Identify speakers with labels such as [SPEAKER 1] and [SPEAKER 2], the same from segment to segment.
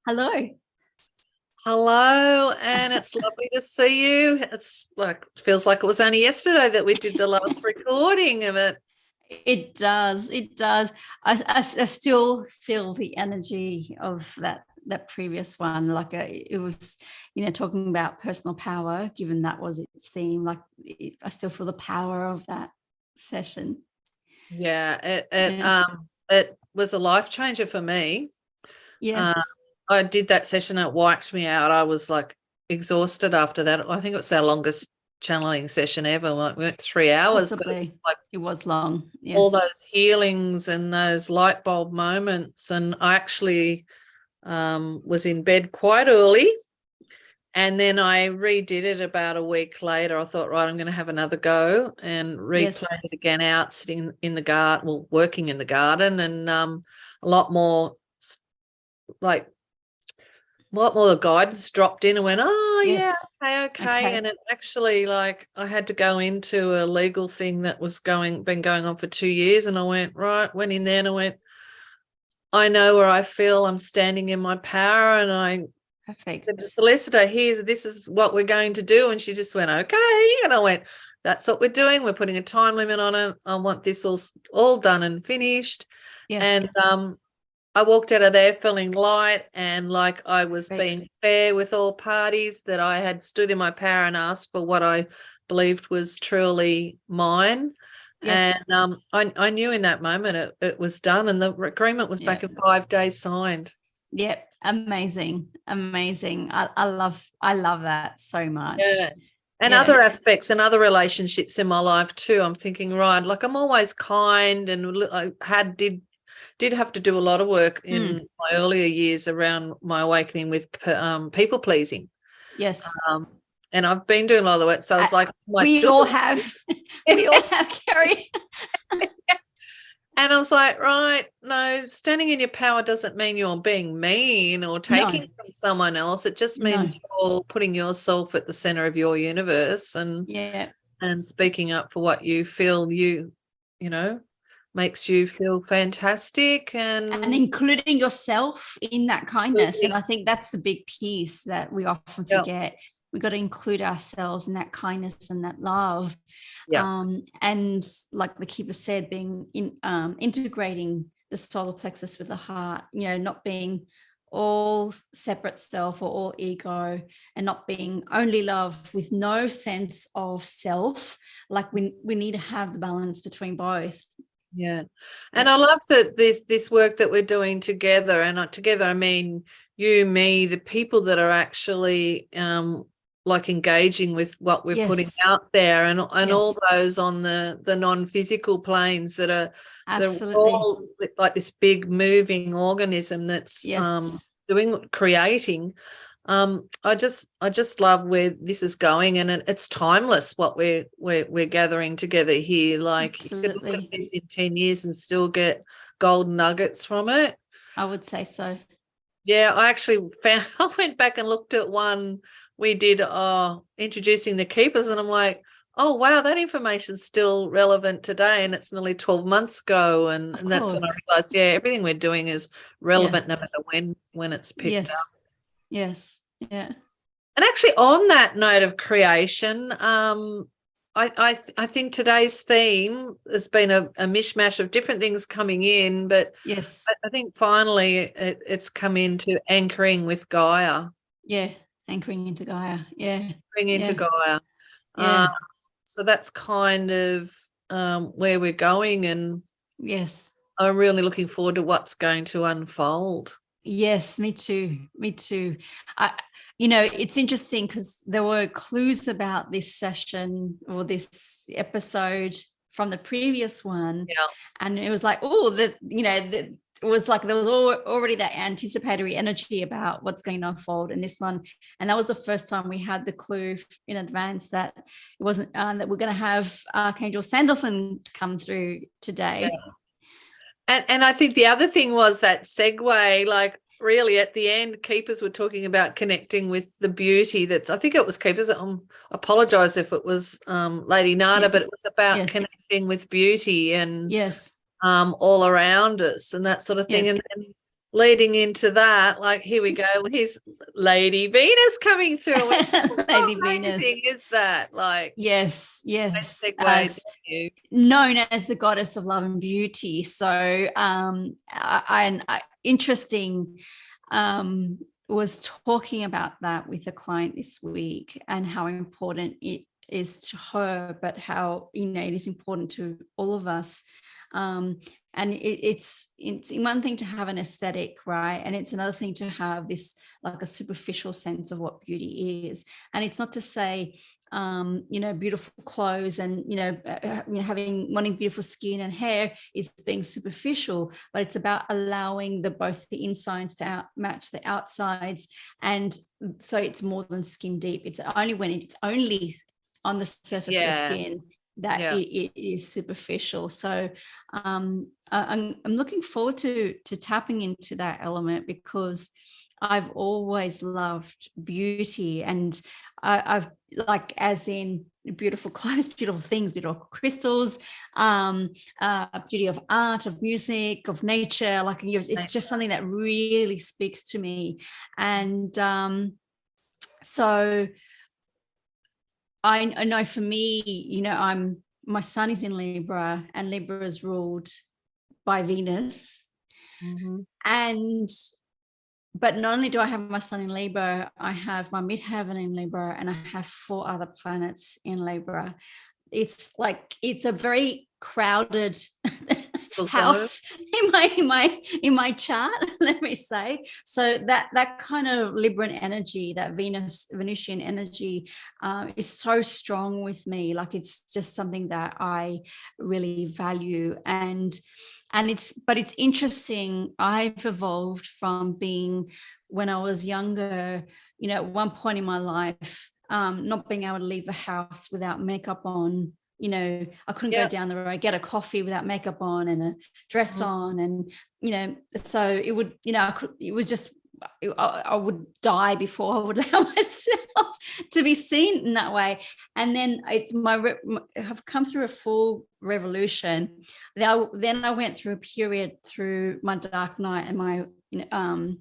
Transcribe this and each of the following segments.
[SPEAKER 1] Hello.
[SPEAKER 2] Hello, and it's lovely to see you. It's like feels like it was only yesterday that we did the last recording of it.
[SPEAKER 1] It does. It does. I still feel the energy of that previous one. It was, talking about personal power, given that was its theme. I still feel the power of that session.
[SPEAKER 2] Yeah,
[SPEAKER 1] Yeah.
[SPEAKER 2] it was a life changer for me. Uh,
[SPEAKER 1] Yes.
[SPEAKER 2] I did that session, it wiped me out. I was like exhausted after that. I think it was our longest channeling session ever. Like we went 3 hours, but it
[SPEAKER 1] Possibly.
[SPEAKER 2] was like
[SPEAKER 1] It was long.
[SPEAKER 2] all
[SPEAKER 1] Yes.
[SPEAKER 2] those healings and those light bulb moments. And I actually was in bed quite early. And then I redid it about a week later. I thought, right, I'm going to have another go and
[SPEAKER 1] Yes.
[SPEAKER 2] replay it again out, sitting in the garden, well, working in the garden, and a lot more, like, a lot more guidance dropped in and went, oh, yeah,
[SPEAKER 1] Yes.
[SPEAKER 2] okay.
[SPEAKER 1] Okay.
[SPEAKER 2] And it actually, like, I had to go into a legal thing that was been going on for 2 years. And I went in there and I went, I know where I feel I'm standing in my power. And I
[SPEAKER 1] Perfect.
[SPEAKER 2] said to solicitor, this is what we're going to do. And she just went, okay. And I went, that's what we're doing. We're putting a time limit on it. I want this all done and finished.
[SPEAKER 1] Yes.
[SPEAKER 2] And I walked out of there feeling light and like I was
[SPEAKER 1] Perfect.
[SPEAKER 2] being fair with all parties, that I had stood in my power and asked for what I believed was truly mine.
[SPEAKER 1] Yes.
[SPEAKER 2] And I knew in that moment it was done, and the agreement was
[SPEAKER 1] Yeah.
[SPEAKER 2] back in 5 days signed.
[SPEAKER 1] Yep, amazing, amazing. I love that so much.
[SPEAKER 2] Yeah. And
[SPEAKER 1] Yeah.
[SPEAKER 2] other aspects and other relationships in my life too. I'm thinking, right, like I'm always kind, and I did have to do a lot of work
[SPEAKER 1] Mm,
[SPEAKER 2] in my earlier years around my awakening with people pleasing.
[SPEAKER 1] yes.
[SPEAKER 2] Um, and I've been doing a lot of the work. So I
[SPEAKER 1] Uh,
[SPEAKER 2] was like, my
[SPEAKER 1] we
[SPEAKER 2] story.
[SPEAKER 1] all have, we all have, Kerry.
[SPEAKER 2] And I was like, right, no, standing in your power doesn't mean you're being mean or taking
[SPEAKER 1] No,
[SPEAKER 2] from someone else. It just
[SPEAKER 1] no.
[SPEAKER 2] means you're putting yourself at the center of your universe
[SPEAKER 1] Yeah,
[SPEAKER 2] and speaking up for what you feel you know, makes you feel fantastic.
[SPEAKER 1] and
[SPEAKER 2] And
[SPEAKER 1] including yourself in that kindness. And I think that's the big piece that we often
[SPEAKER 2] yeah,
[SPEAKER 1] forget. We got to include ourselves in that kindness and that love.
[SPEAKER 2] yeah,
[SPEAKER 1] And like the keeper said, being integrating the solar plexus with the heart, not being all separate self or all ego, and not being only love with no sense of self. Like we need to have the balance between both.
[SPEAKER 2] yeah. And
[SPEAKER 1] Yeah.
[SPEAKER 2] I love that this work that we're doing together, and together I mean you, me, the people that are actually like engaging with what we're putting
[SPEAKER 1] Yes.
[SPEAKER 2] out there, and all
[SPEAKER 1] Yes.
[SPEAKER 2] those on the non-physical planes that are
[SPEAKER 1] Absolutely.
[SPEAKER 2] all like this big moving organism that's
[SPEAKER 1] Yes.
[SPEAKER 2] creating. I just love where this is going, and it's timeless what we're gathering together here. Like you could look at
[SPEAKER 1] Absolutely.
[SPEAKER 2] this in 10 years and still get golden nuggets from it.
[SPEAKER 1] I would say so.
[SPEAKER 2] Yeah, I actually found I went back and looked at one we did introducing the keepers, and I'm like, oh wow, that information's still relevant today, and it's nearly 12 months ago. and,
[SPEAKER 1] Of
[SPEAKER 2] and that's when I
[SPEAKER 1] course.
[SPEAKER 2] realized, yeah, everything we're doing is
[SPEAKER 1] Yes.
[SPEAKER 2] relevant no matter when it's picked
[SPEAKER 1] Yes.
[SPEAKER 2] up.
[SPEAKER 1] Yes. Yeah.
[SPEAKER 2] And actually, on that note of creation, I think today's theme has been a mishmash of different things coming in, but
[SPEAKER 1] Yes.
[SPEAKER 2] I think finally it's come into anchoring with Gaia,
[SPEAKER 1] Yeah. Anchoring into Gaia. Yeah.
[SPEAKER 2] bring into
[SPEAKER 1] Yeah.
[SPEAKER 2] Gaia. Uh,
[SPEAKER 1] Yeah.
[SPEAKER 2] so that's kind of where we're going, and
[SPEAKER 1] Yes.
[SPEAKER 2] I'm really looking forward to what's going to unfold.
[SPEAKER 1] Yes, me too. Me too. I, it's interesting because there were clues about this session or this episode from the previous one,
[SPEAKER 2] Yeah,
[SPEAKER 1] and it was like, oh, it was like there was already that anticipatory energy about what's going to unfold in this one, and that was the first time we had the clue in advance that it wasn't that we're going to have Archangel Sandalphon come through
[SPEAKER 2] yeah.
[SPEAKER 1] today.
[SPEAKER 2] And I think the other thing was that segue, like really at the end, keepers were talking about connecting with the beauty that's, I think it was keepers. I apologize if it was Lady Nana,
[SPEAKER 1] Yeah.
[SPEAKER 2] but it was about
[SPEAKER 1] Yes.
[SPEAKER 2] connecting with beauty and
[SPEAKER 1] Yes.
[SPEAKER 2] all around us and that sort of thing.
[SPEAKER 1] Yes.
[SPEAKER 2] And leading into that, like, here we go. Here's Lady Venus coming through. How
[SPEAKER 1] Lady Venus.
[SPEAKER 2] amazing is that? Like,
[SPEAKER 1] yes,
[SPEAKER 2] segue,
[SPEAKER 1] as
[SPEAKER 2] thank you.
[SPEAKER 1] known as the goddess of love and beauty. So interesting, was talking about that with a client this week and how important it is to her, but how, you know, it is important to all of us. And it's one thing to have an aesthetic, right? And it's another thing to have this, like, a superficial sense of what beauty is. And it's not to say, you know, beautiful clothes and, you know, wanting beautiful skin and hair is being superficial, but it's about allowing both the insides to match the outsides. And so it's more than skin deep. It's only when it's only on the surface of the skin that it is superficial. So I'm looking forward to tapping into that element, because I've always loved beauty, and I've, like, as in beautiful clothes, beautiful things, beautiful crystals, beauty of art, of music, of nature. Like, it's just something that really speaks to me. And so I know for me, you know, my sun is in Libra, and Libra is ruled by Venus. And but not only do I have my sun in Libra, I have my midheaven in Libra, and I have 4 other planets in Libra. It's like, it's a very crowded house in my chart, let me say. So that kind of Libran energy, that Venusian energy, is so strong with me. Like, it's just something that I really value. And it's interesting. I've evolved from being, when I was younger, you know, at one point in my life, not being able to leave the house without makeup on. You know, I couldn't go down the road, get a coffee without makeup on and a dress on. And, you know, so it would, you know, it was just, I would die before I would allow myself to be seen in that way. And then I've come through a full revolution. Then I went through a period through my dark night and my, you know,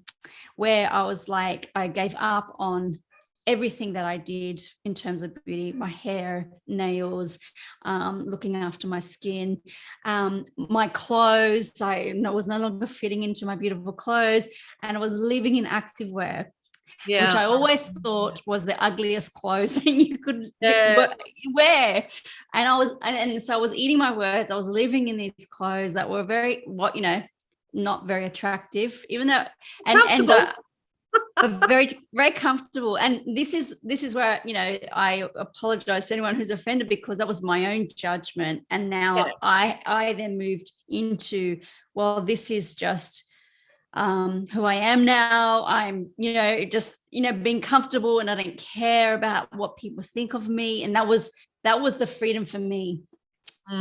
[SPEAKER 1] where I was like, I gave up on everything that I did in terms of beauty, my hair, nails, looking after my skin, my clothes. I was no longer fitting into my beautiful clothes, and I was living in activewear, which I always thought was the ugliest clothes that you could wear. And so I was eating my words. I was living in these clothes that were very, you know, not very attractive, even though, but very, very comfortable. And this is where, you know, I apologize to anyone who's offended, because that was my own judgment. And now I then moved into, well, this is just who I am now. I'm, you know, just, you know, being comfortable, and I don't care about what people think of me. And that was the freedom for me.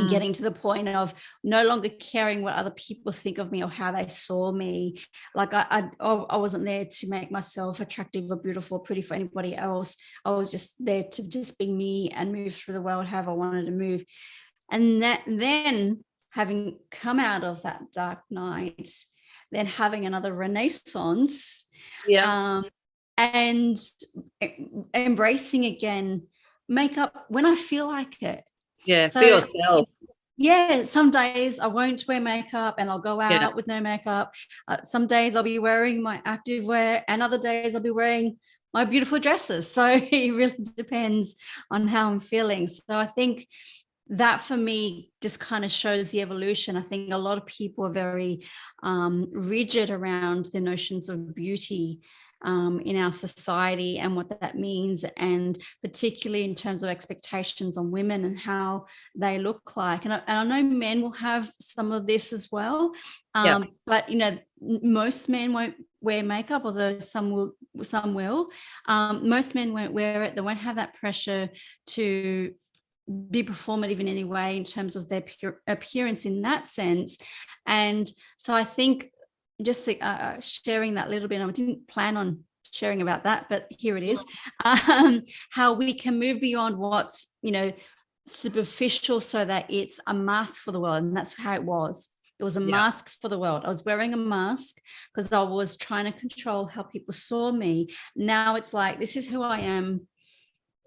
[SPEAKER 1] Getting to the point of no longer caring what other people think of me or how they saw me. Like, I wasn't there to make myself attractive or beautiful or pretty for anybody else. I was just there to just be me and move through the world however I wanted to move. And then having come out of that dark night, then having another renaissance, and embracing again makeup when I feel like it.
[SPEAKER 2] So, for yourself.
[SPEAKER 1] Yeah, some days I won't wear makeup and I'll go out with no makeup. Some days I'll be wearing my activewear, and other days I'll be wearing my beautiful dresses. So it really depends on how I'm feeling. So I think that for me just kind of shows the evolution. I think a lot of people are very rigid around the notions of beauty in our society and what that means, and particularly in terms of expectations on women and how they look like. And I know men will have some of this as well, but, you know, most men won't wear makeup, although some will. Most men won't wear it. They won't have that pressure to be performative in any way in terms of their appearance in that sense. And so I think just sharing that little bit, I didn't plan on sharing about that, but here it is, how we can move beyond what's, you know, superficial, so that it's a mask for the world. And that's how it was It was a mask for the world. I was wearing a mask because I was trying to control how people saw me. Now it's like, this is who I am.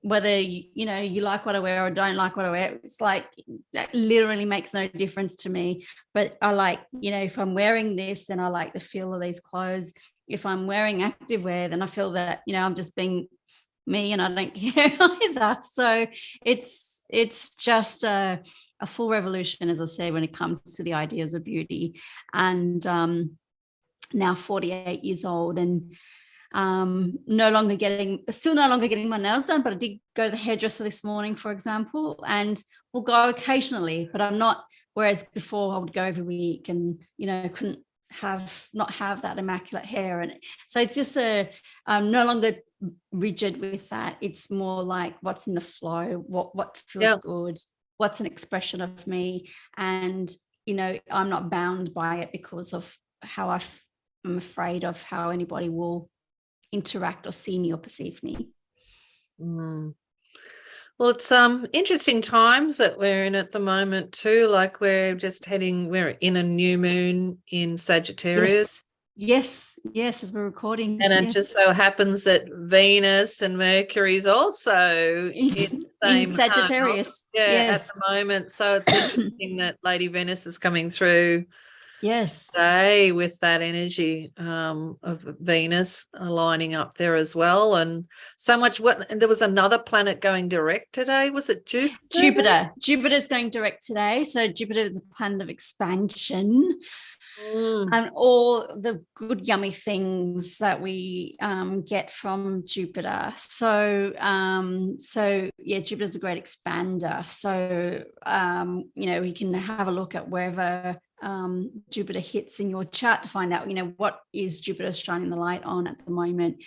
[SPEAKER 1] Whether you like what I wear or don't like what I wear, it's like that literally makes no difference to me. But I like, if I'm wearing this, then I like the feel of these clothes. If I'm wearing activewear, then I feel that I'm just being me and I don't care either. So it's just a full revolution, as I said, when it comes to the ideas of beauty. And now 48 years old and still no longer getting my nails done, but I did go to the hairdresser this morning, for example, and we'll go occasionally, but I'm not, whereas before I would go every week and, couldn't not have that immaculate hair. And so it's just no longer rigid with that. It's more like what's in the flow, what feels good, what's an expression of me. And, I'm not bound by it because of how I'm afraid of how anybody will interact or see me or perceive me.
[SPEAKER 2] Well, it's interesting times that we're in at the moment too. Like we're in a new moon in Sagittarius.
[SPEAKER 1] Yes, as we're recording.
[SPEAKER 2] And it just so happens that Venus and Mercury is also in the same
[SPEAKER 1] in Sagittarius.
[SPEAKER 2] House, at the moment. So it's interesting that Lady Venus is coming through.
[SPEAKER 1] Yes.
[SPEAKER 2] Today with that energy of Venus lining up there as well. And so much and there was another planet going direct today. Was it Jupiter?
[SPEAKER 1] Jupiter's going direct today. So Jupiter is a planet of expansion. And all the good yummy things that we get from Jupiter. So Jupiter's a great expander. So we can have a look at wherever Jupiter hits in your chart to find out what is Jupiter shining the light on at the moment.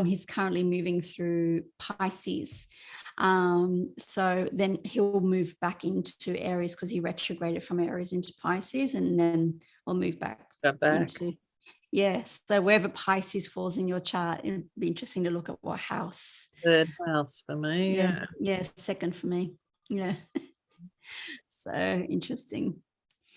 [SPEAKER 1] He's currently moving through Pisces. So then he'll move back into Aries because he retrograded from Aries into Pisces, and then I'll move back. Into so wherever Pisces falls in your chart, it'd be interesting to look at what house.
[SPEAKER 2] Third house for me.
[SPEAKER 1] Second for me. So interesting.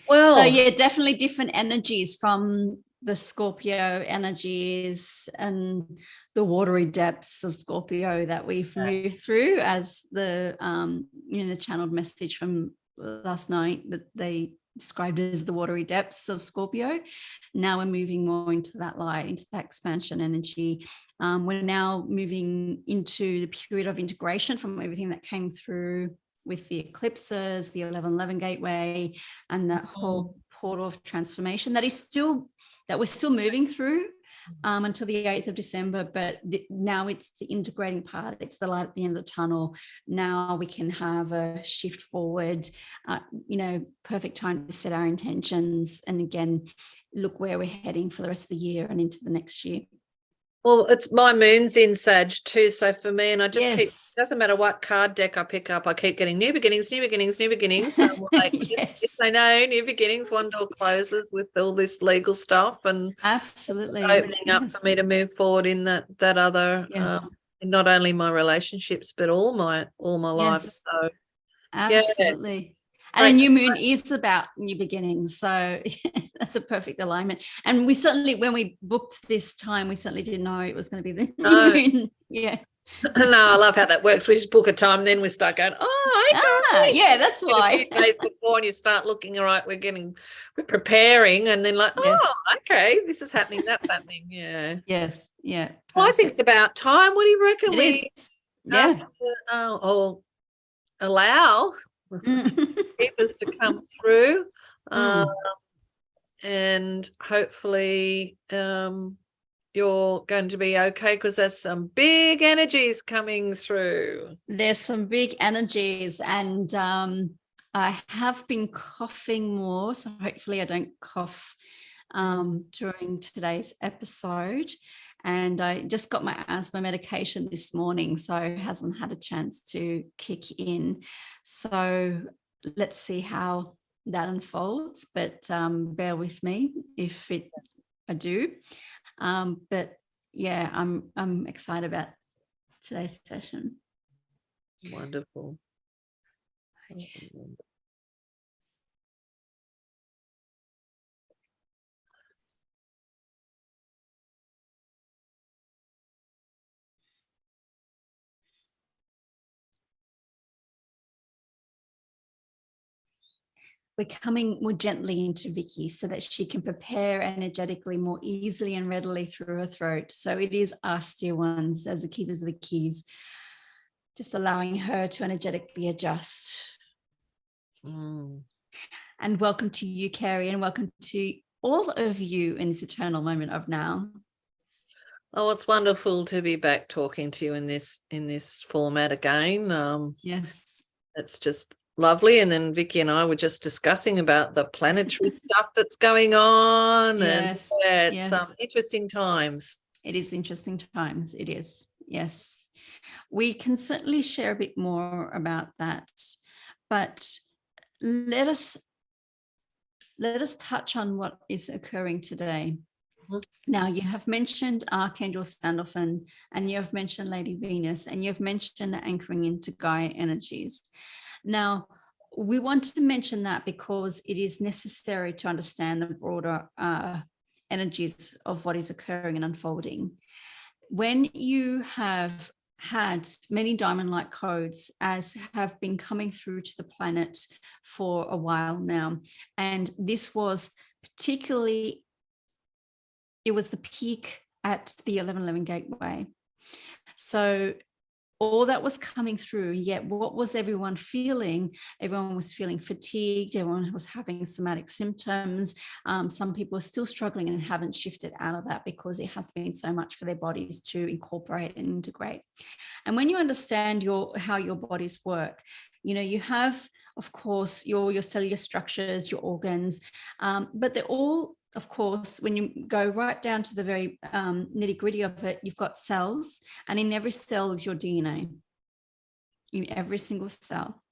[SPEAKER 2] Well,
[SPEAKER 1] so definitely different energies from the Scorpio energies and the watery depths of Scorpio that we've moved through, as the the channeled message from last night that they described as the watery depths of Scorpio. Now we're moving more into that light, into that expansion energy. We're now moving into the period of integration from everything that came through with the eclipses, the 1111 gateway, and that whole portal of transformation that we're still moving through until the 8th of December. But now it's the integrating part. It's the light at the end of the tunnel. Now we can have a shift forward, perfect time to set our intentions. And again, look where we're heading for the rest of the year and into the next year.
[SPEAKER 2] Well, it's my moon's in Sag too. So for me, and I just doesn't matter what card deck I pick up, I keep getting new beginnings, new beginnings, new beginnings. So I'm like, yes, I know, new beginnings, one door closes with all this legal stuff, and
[SPEAKER 1] absolutely
[SPEAKER 2] opening up for me to move forward in that other, not only my relationships, but all my life. So
[SPEAKER 1] absolutely. And a new moon is about new beginnings. So that's a perfect alignment. And we certainly, when we booked this time, we certainly didn't know it was going to be the new moon. Yeah.
[SPEAKER 2] No, I love how that works. We just book a time, then we start going,
[SPEAKER 1] that's why.
[SPEAKER 2] A few days before, and you start looking, all right, we're preparing, and then like, okay, this is happening, that's happening. Yeah.
[SPEAKER 1] Yes. Yeah. Perfect.
[SPEAKER 2] Well, I think it's about time. What do you reckon? Allow keepers to come through, and hopefully you're going to be okay, because there's some big energies coming through.
[SPEAKER 1] There's some big energies, and I have been coughing more, so hopefully I don't cough during today's episode. And I just got my asthma medication this morning, so it hasn't had a chance to kick in. So let's see how that unfolds, but bear with me if I do. But yeah, I'm excited about today's session.
[SPEAKER 2] Wonderful.
[SPEAKER 1] we're coming more gently into Vicky so that she can prepare energetically more easily and readily through her throat. So it is us, dear ones, as the keepers of the keys, just allowing her to energetically adjust. And welcome to you, Kerry, and welcome to all of you in this eternal moment of now.
[SPEAKER 2] Oh, it's wonderful to be back talking to you in this format again.
[SPEAKER 1] Yes.
[SPEAKER 2] It's just lovely. And then Vicky and I were just discussing about the planetary stuff that's going on.
[SPEAKER 1] Yes.
[SPEAKER 2] And it's
[SPEAKER 1] Yes.
[SPEAKER 2] interesting times.
[SPEAKER 1] It is interesting times. It is. Yes. We can certainly share a bit more about that, but let us touch on what is occurring today. Now, you have mentioned Archangel Sandalphon, and you have mentioned Lady Venus, and you have mentioned the anchoring into Gaia energies. Now, we want to mention that because it is necessary to understand the broader energies of what is occurring and unfolding. When you have had many diamond light codes as have been coming through to the planet for a while now, and this was particularly, it was the peak at the 1111 gateway. So all that was coming through, yet what was everyone feeling? Everyone was feeling fatigued. Everyone was having somatic symptoms. Some people are still struggling and haven't shifted out of that because it has been so much for their bodies to incorporate and integrate. And when you understand how your bodies work, you have, of course, your cellular structures, your organs, but they're all, of course, when you go right down to the very nitty gritty of it, you've got cells, and in every cell is your DNA, in every single cell.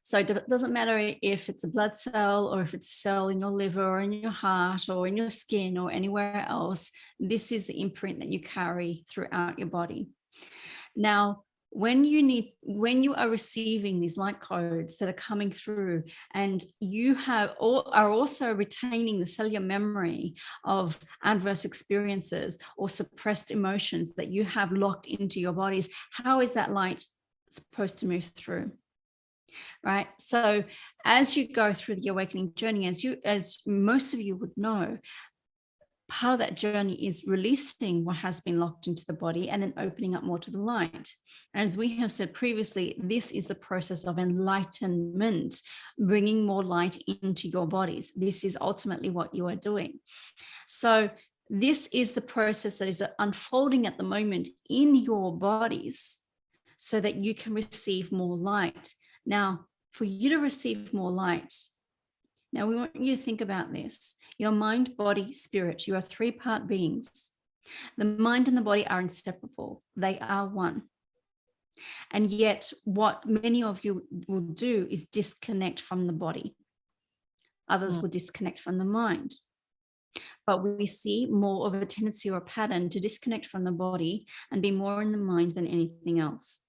[SPEAKER 1] So it doesn't matter if it's a blood cell or if it's a cell in your liver or in your heart or in your skin or anywhere else, this is the imprint that you carry throughout your body. Now, when you are receiving these light codes that are coming through, and you are also retaining the cellular memory of adverse experiences or suppressed emotions that you have locked into your bodies, how is that light supposed to move through? Right? So as you go through the awakening journey, as most of you would know, part of that journey is releasing what has been locked into the body and then opening up more to the light. And as we have said previously, this is the process of enlightenment, bringing more light into your bodies. This is ultimately what you are doing. So this is the process that is unfolding at the moment in your bodies so that you can receive more light. Now, for you to receive more light, now we want you to think about this. Your mind, body, spirit, you are three-part beings. The mind and the body are inseparable. They are one. And yet what many of you will do is disconnect from the body. Others will disconnect from the mind. But we see more of a tendency or a pattern to disconnect from the body and be more in the mind than anything else.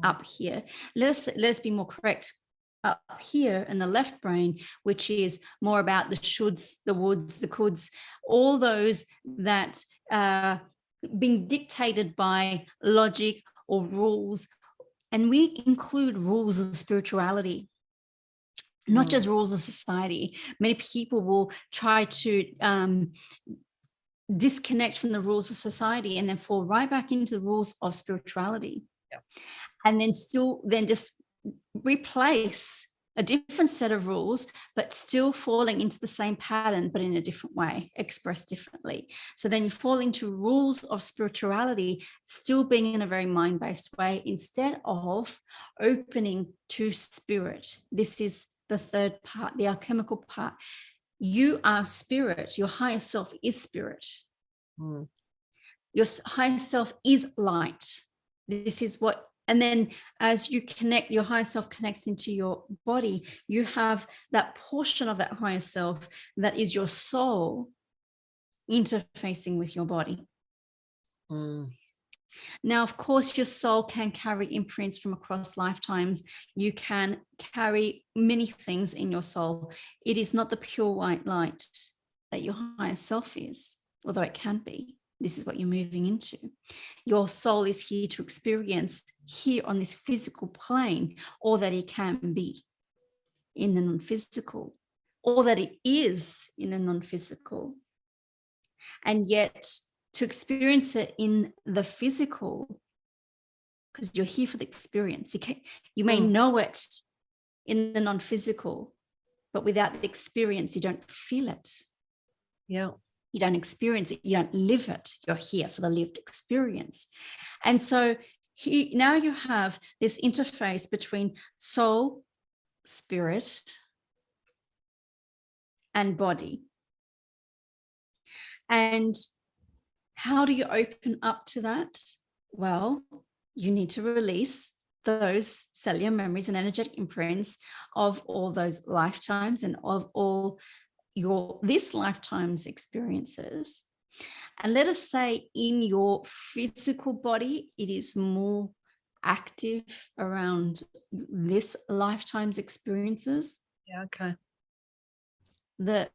[SPEAKER 1] Up here, let's be more correct. Up here in the left brain, which is more about the shoulds, the woulds, the coulds, all those that are being dictated by logic or rules. And we include rules of spirituality, not just rules of society. Many people will try to disconnect from the rules of society and then fall right back into the rules of spirituality. Yeah. And then just replace a different set of rules, but still falling into the same pattern, but in a different way, expressed differently. So then you fall into rules of spirituality, still being in a very mind-based way, instead of opening to spirit. This is the third part, the alchemical part. You are spirit. Your higher self is spirit. Your higher self is light. This is what. And then as you connect, your higher self connects into your body, you have that portion of that higher self that is your soul interfacing with your body. Now, of course, your soul can carry imprints from across lifetimes. You can carry many things in your soul. It is not the pure white light that your higher self is, although it can be. This is what you're moving into. Your soul is here to experience here on this physical plane all that it can be. in the non-physical, or that it is in a non-physical. And yet to experience it in the physical, because you're here for the experience, you may know it in the non-physical, but without the experience, you don't feel it.
[SPEAKER 2] Yeah.
[SPEAKER 1] You don't experience it. You don't live it. You're here for the lived experience. And so now you have this interface between soul, spirit, and body. And how do you open up to that? Well, you need to release those cellular memories and energetic imprints of all those lifetimes and of all this lifetime's experiences. And let us say in your physical body, it is more active around this lifetime's experiences.
[SPEAKER 2] Yeah, okay.
[SPEAKER 1] The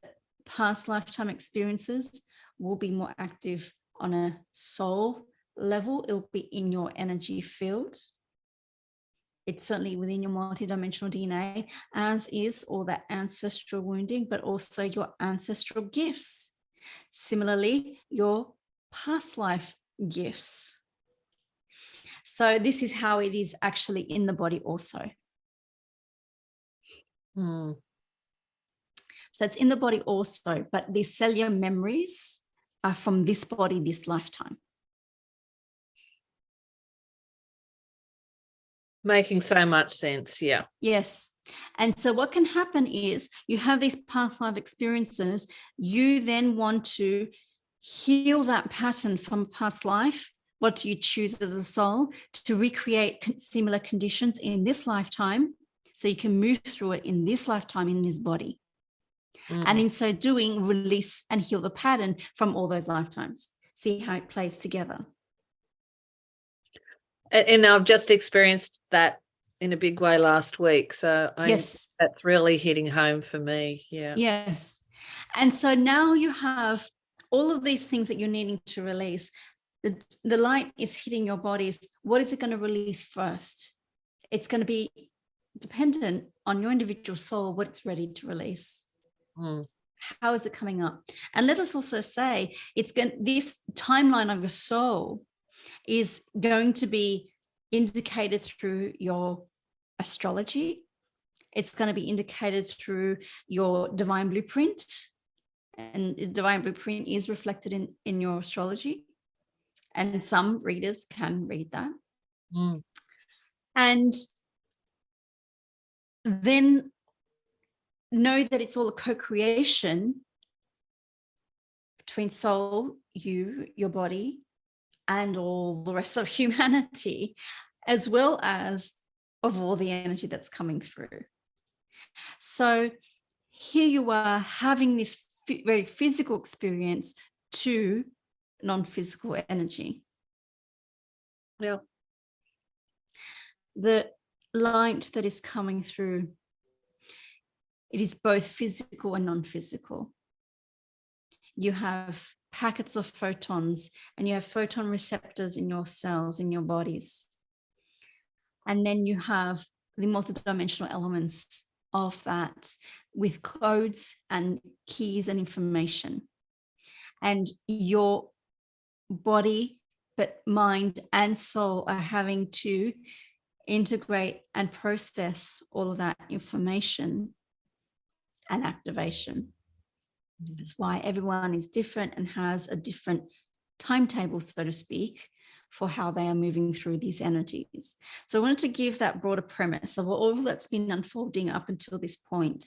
[SPEAKER 1] past lifetime experiences will be more active on a soul level. It'll be in your energy field. It's certainly within your multidimensional DNA, as is all that ancestral wounding, but also your ancestral gifts. Similarly, your past life gifts. So this is how it is actually in the body also. So it's in the body also, but the cellular memories are from this body, this lifetime.
[SPEAKER 2] Making so much sense. Yeah.
[SPEAKER 1] Yes. And so what can happen is you have these past life experiences. You then want to heal that pattern from past life. What do you choose as a soul? To recreate similar conditions in this lifetime so you can move through it in this lifetime in this body. And in so doing, release and heal the pattern from all those lifetimes. See how it plays together.
[SPEAKER 2] And I've just experienced that in a big way last week. So
[SPEAKER 1] Yes,
[SPEAKER 2] that's really hitting home for me. Yeah.
[SPEAKER 1] Yes. And so now you have all of these things that you're needing to release. The light is hitting your bodies. What is it going to release first? It's going to be dependent on your individual soul, what it's ready to release. How is it coming up? And let us also say this timeline of your soul is going to be indicated through your astrology. It's going to be indicated through your divine blueprint. And the divine blueprint is reflected in your astrology. And some readers can read that. And then know that it's all a co-creation between soul, you, your body, and all the rest of humanity, as well as of all the energy that's coming through. So here you are having this very physical experience to non-physical energy.
[SPEAKER 2] Yeah.
[SPEAKER 1] The light that is coming through, it is both physical and non-physical. You have packets of photons and you have photon receptors in your cells, in your bodies. And then you have the multidimensional elements of that with codes and keys and information. And your body, but mind and soul are having to integrate and process all of that information and activation. That's why everyone is different and has a different timetable, so to speak, for how they are moving through these energies. So I wanted to give that broader premise of all that's been unfolding up until this point.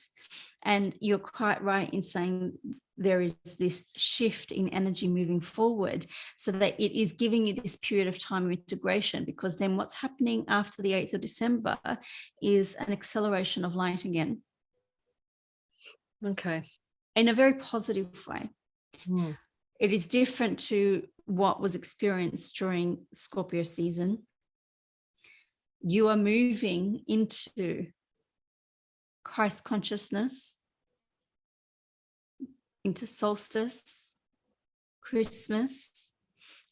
[SPEAKER 1] And you're quite right in saying there is this shift in energy moving forward, so that it is giving you this period of time of integration, because then what's happening after the 8th of December is an acceleration of light again.
[SPEAKER 2] Okay.
[SPEAKER 1] In a very positive way. It is different to what was experienced during Scorpio season. You are moving into Christ consciousness, into solstice, Christmas,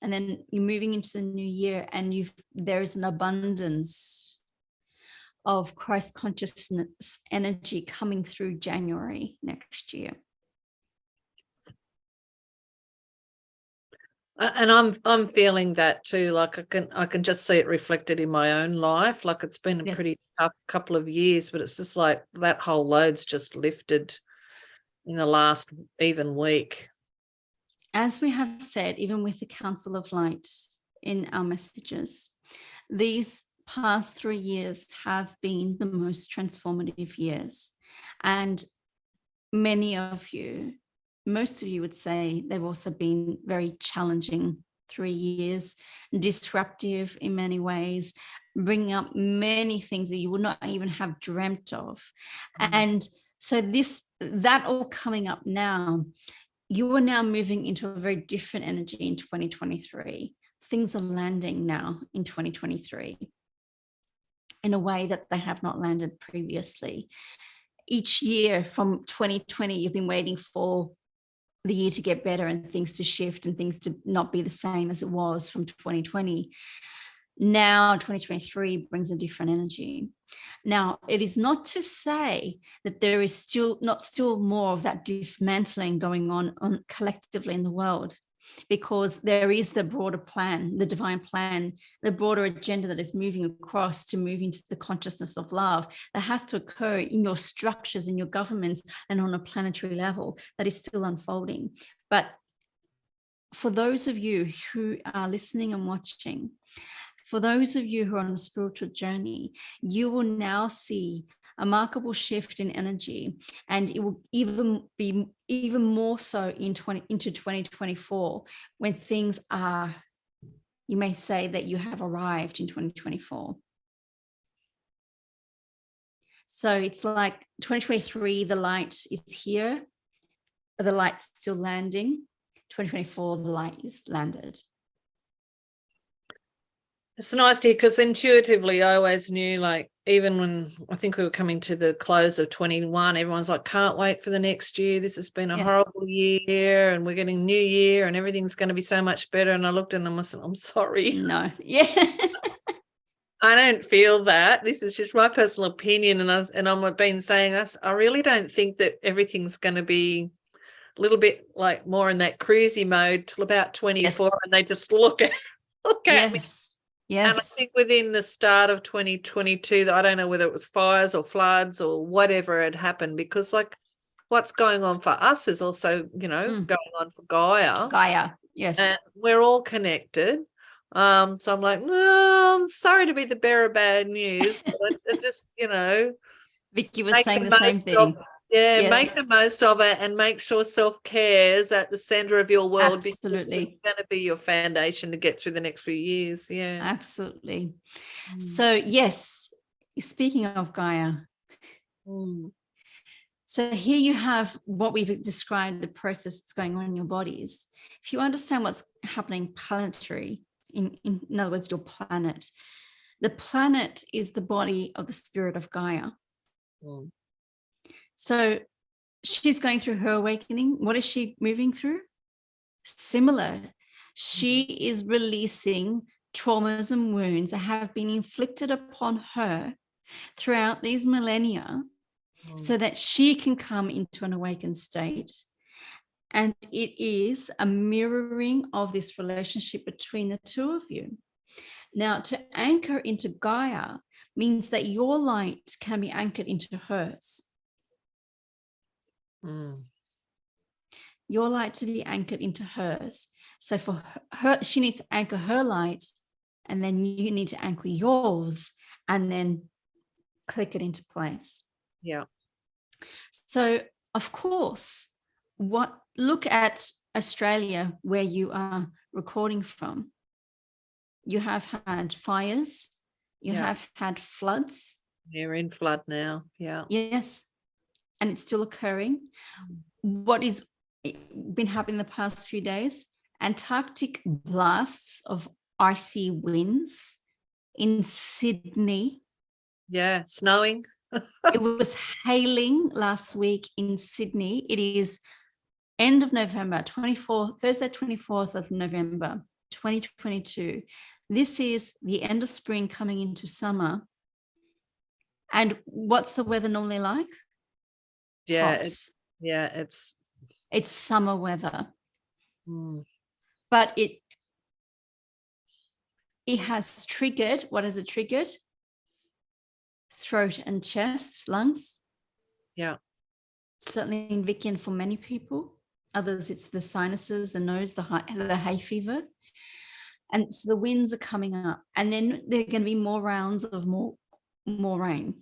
[SPEAKER 1] and then you're moving into the new year, and there is an abundance of Christ consciousness energy coming through January next year.
[SPEAKER 2] And I'm feeling that too. Like I can just see it reflected in my own life. Like it's been a
[SPEAKER 1] Yes.
[SPEAKER 2] pretty tough couple of years, but it's just like that whole load's just lifted in the last even week.
[SPEAKER 1] As we have said, even with the Council of Light in our messages, these past 3 years have been the most transformative years. And many of you, most of you would say they've also been very challenging 3 years, disruptive in many ways, bringing up many things that you would not even have dreamt of. And so that all coming up now, you are now moving into a very different energy in 2023. Things are landing now in 2023 in a way that they have not landed previously. Each year from 2020, you've been waiting for the year to get better and things to shift and things to not be the same as it was from 2020. Now 2023 brings a different energy. Now, it is not to say that there is still more of that dismantling going on collectively in the world, because there is the broader plan, the divine plan, the broader agenda that is moving across to move into the consciousness of love that has to occur in your structures, in your governments, and on a planetary level that is still unfolding. But for those of you who are listening and watching, for those of you who are on a spiritual journey, you will now see a remarkable shift in energy, and it will even be even more so into 2024, when things are, you may say that you have arrived in 2024. So it's like 2023, the light is here, but the light's still landing. 2024, the light is landed.
[SPEAKER 2] It's nice to hear, because intuitively I always knew, like, even when I think we were coming to the close of 21, everyone's like, can't wait for the next year. This has been a horrible year and we're getting new year and everything's going to be so much better. And I looked at them and I said, I'm sorry.
[SPEAKER 1] No. Yeah.
[SPEAKER 2] I don't feel that. This is just my personal opinion. And I've been saying, I really don't think that everything's going to be a little bit like more in that cruisy mode till about 24. Yes. And they just look at me.
[SPEAKER 1] Yes.
[SPEAKER 2] And I think within the start of 2022, I don't know whether it was fires or floods or whatever had happened, because like what's going on for us is also, going on for Gaia.
[SPEAKER 1] Gaia, yes.
[SPEAKER 2] And we're all connected. So I'm like, no, I'm sorry to be the bearer of bad news, but it's just,
[SPEAKER 1] Vicky was saying the same thing.
[SPEAKER 2] Make the most of it and make sure self-care is at the center of your world.
[SPEAKER 1] Absolutely.
[SPEAKER 2] It's going to be your foundation to get through the next few years. Yeah.
[SPEAKER 1] Absolutely. So, yes, speaking of Gaia, so here you have what we've described, the process that's going on in your bodies. If you understand what's happening planetary, in other words, your planet, the planet is the body of the spirit of Gaia. So she's going through her awakening. What is she moving through? Similar. She is releasing traumas and wounds that have been inflicted upon her throughout these millennia, so that she can come into an awakened state. And it is a mirroring of this relationship between the two of you. Now, to anchor into Gaia means that your light can be anchored into hers. Your light to be anchored into hers. So for her, she needs to anchor her light, and then you need to anchor yours, and then click it into place.
[SPEAKER 2] Yeah.
[SPEAKER 1] So of course, look at Australia, where you are recording from. You have had fires, you have had floods.
[SPEAKER 2] You're in flood now. Yeah.
[SPEAKER 1] Yes. And it's still occurring. What is been happening the past few days? Antarctic blasts of icy winds in Sydney.
[SPEAKER 2] Yeah, snowing.
[SPEAKER 1] It was hailing last week in Sydney. It is end of November, Thursday, 24th of November, 2022. This is the end of spring coming into summer. And what's the weather normally like?
[SPEAKER 2] Yeah.
[SPEAKER 1] Hot.
[SPEAKER 2] It's
[SPEAKER 1] summer weather.
[SPEAKER 2] Mm.
[SPEAKER 1] But it has triggered, what has it triggered? Throat and chest, lungs.
[SPEAKER 2] Yeah.
[SPEAKER 1] Certainly in Vicky and for many people. Others, it's the sinuses, the nose, the hay fever. And so the winds are coming up. And then there are going to be more rounds of more rain.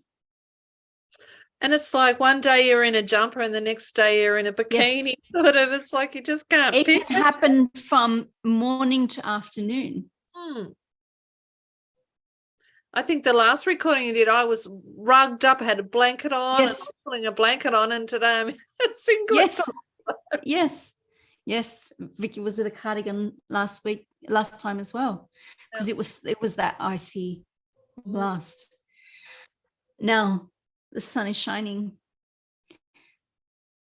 [SPEAKER 2] And it's like one day you're in a jumper and the next day you're in a bikini.
[SPEAKER 1] Yes.
[SPEAKER 2] Sort of. It's like you just can't
[SPEAKER 1] It
[SPEAKER 2] pick.
[SPEAKER 1] can happen from morning to afternoon.
[SPEAKER 2] I think the last recording you did, I was rugged up, had a blanket on,
[SPEAKER 1] Yes.
[SPEAKER 2] and I was putting a blanket on, and today I'm in a singlet.
[SPEAKER 1] Yes. Vicky was with a cardigan last time as well, because it was that icy blast. Now the sun is shining.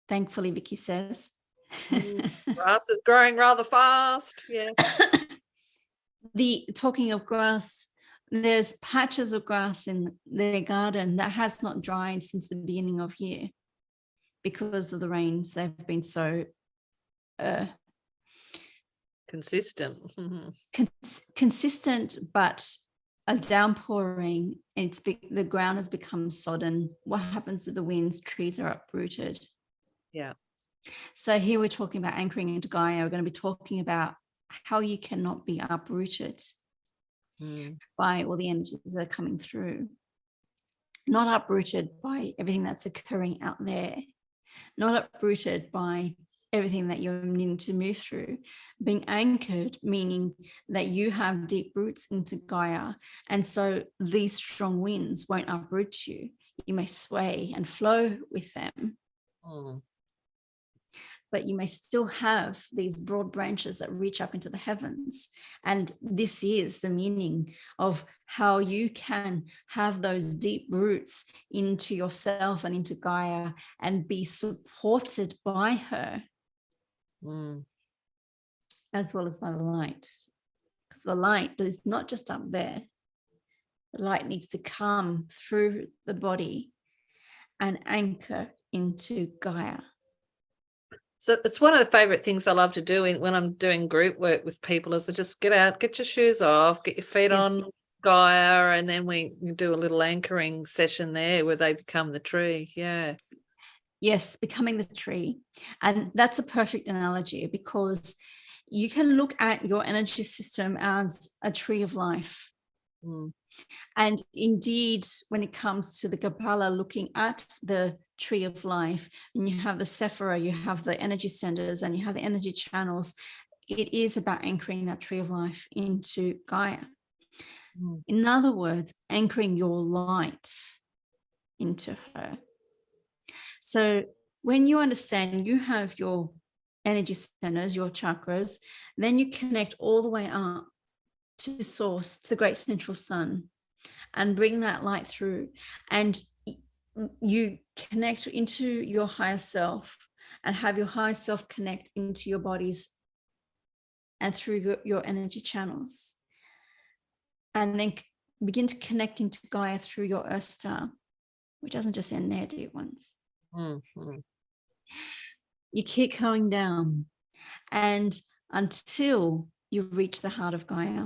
[SPEAKER 1] Thankfully, Vicky says.
[SPEAKER 2] Grass is growing rather fast. Yes.
[SPEAKER 1] Talking of grass, there's patches of grass in their garden that has not dried since the beginning of year because of the rains. They've been so
[SPEAKER 2] consistent.
[SPEAKER 1] Consistent, but a downpouring, and the ground has become sodden. What happens with the winds? Trees are uprooted.
[SPEAKER 2] Yeah.
[SPEAKER 1] So here we're talking about anchoring into Gaia. We're going to be talking about how you cannot be uprooted by all the energies that are coming through. Not uprooted by everything that's occurring out there. Not uprooted by everything that you're needing to move through. Being anchored, meaning that you have deep roots into Gaia. And so these strong winds won't uproot you. You may sway and flow with them. But you may still have these broad branches that reach up into the heavens. And this is the meaning of how you can have those deep roots into yourself and into Gaia and be supported by her, as well as by the light. Because the light is not just up there. The light needs to come through the body and anchor into Gaia.
[SPEAKER 2] So it's one of the favorite things I love to do when I'm doing group work with people is to just get out, get your shoes off, get your feet on Gaia, and then we do a little anchoring session there where they become the tree. Yeah.
[SPEAKER 1] Yes, becoming the tree. And that's a perfect analogy, because you can look at your energy system as a tree of life. And indeed, when it comes to the Kabbalah, looking at the tree of life, and you have the Sephira, you have the energy centers, and you have the energy channels, it is about anchoring that tree of life into Gaia. In other words, anchoring your light into her. So when you understand you have your energy centers, your chakras, then you connect all the way up to source, to the great central sun, and bring that light through, and you connect into your higher self and have your higher self connect into your bodies and through your energy channels, and then begin to connect into Gaia through your Earth star, which doesn't just end there, dear ones. You keep going down, and until you reach the heart of Gaia.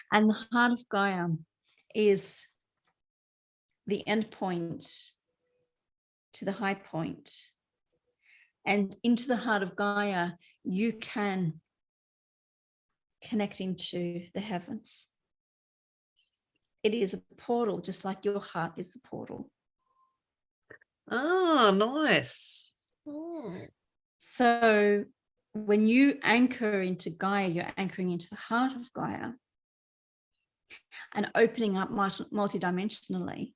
[SPEAKER 1] And the heart of Gaia is the end point to the high point. And into the heart of Gaia, you can connect into the heavens. It is a portal, just like your heart is the portal.
[SPEAKER 2] Oh, nice.
[SPEAKER 1] So when you anchor into Gaia, you're anchoring into the heart of Gaia and opening up multidimensionally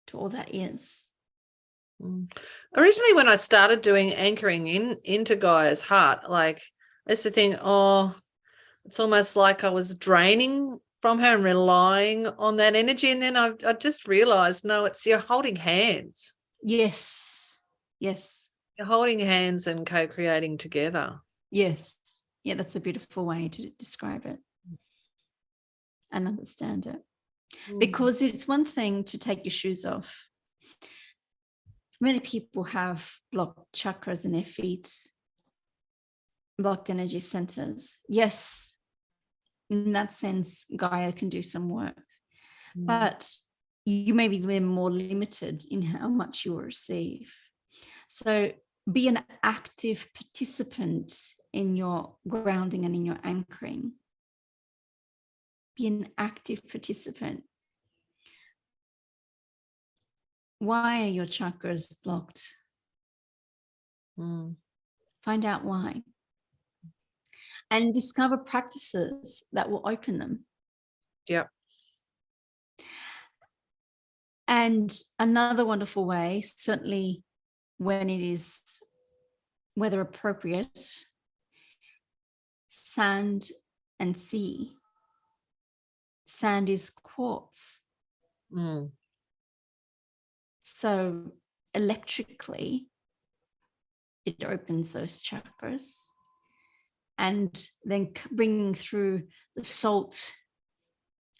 [SPEAKER 1] to all that is.
[SPEAKER 2] Originally, when I started doing anchoring into Gaia's heart, like I used to think, it's almost like I was draining from her and relying on that energy. And then I just realized, no, it's you're holding hands.
[SPEAKER 1] Yes.
[SPEAKER 2] You're holding hands and co-creating together.
[SPEAKER 1] Yes. Yeah, that's a beautiful way to describe it and understand it. Because it's one thing to take your shoes off. Many people have blocked chakras in their feet, blocked energy centers. Yes, in that sense, Gaia can do some work, but you may be more limited in how much you will receive. So be an active participant in your grounding and in your anchoring. Be an active participant. Why are your chakras blocked? Find out why. And discover practices that will open them.
[SPEAKER 2] Yep.
[SPEAKER 1] And another wonderful way, certainly when it is weather appropriate, sand and sea. Sand is quartz. So electrically, it opens those chakras. And then bringing through the salt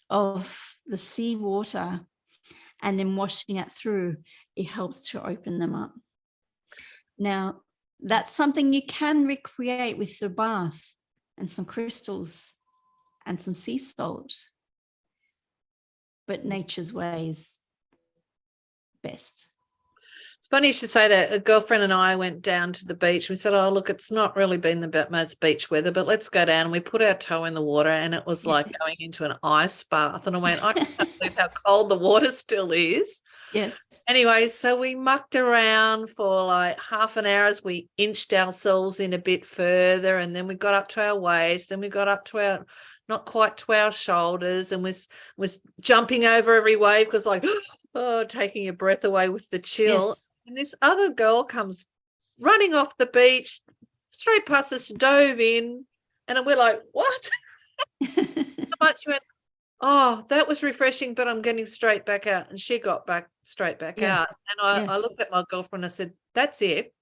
[SPEAKER 1] of the seawater and then washing it through, it helps to open them up. Now, that's something you can recreate with your bath and some crystals and some sea salt. But nature's way is best.
[SPEAKER 2] It's funny you should say that. A girlfriend and I went down to the beach. We said, oh, look, it's not really been the most beach weather, but let's go down. And we put our toe in the water and it was like going into an ice bath. And I went, I can't believe how cold the water still is.
[SPEAKER 1] Yes.
[SPEAKER 2] Anyway, so we mucked around for like half an hour as we inched ourselves in a bit further. And then we got up to our waist. Then we got up to our, not quite to our shoulders, and was jumping over every wave because like, oh, taking your breath away with the chill.
[SPEAKER 1] Yes.
[SPEAKER 2] And this other girl comes running off the beach, straight past us, dove in, and we're like, what? She went, oh, that was refreshing, but I'm getting straight back out. And she got back straight back out. And I looked at my girlfriend and I said, that's it.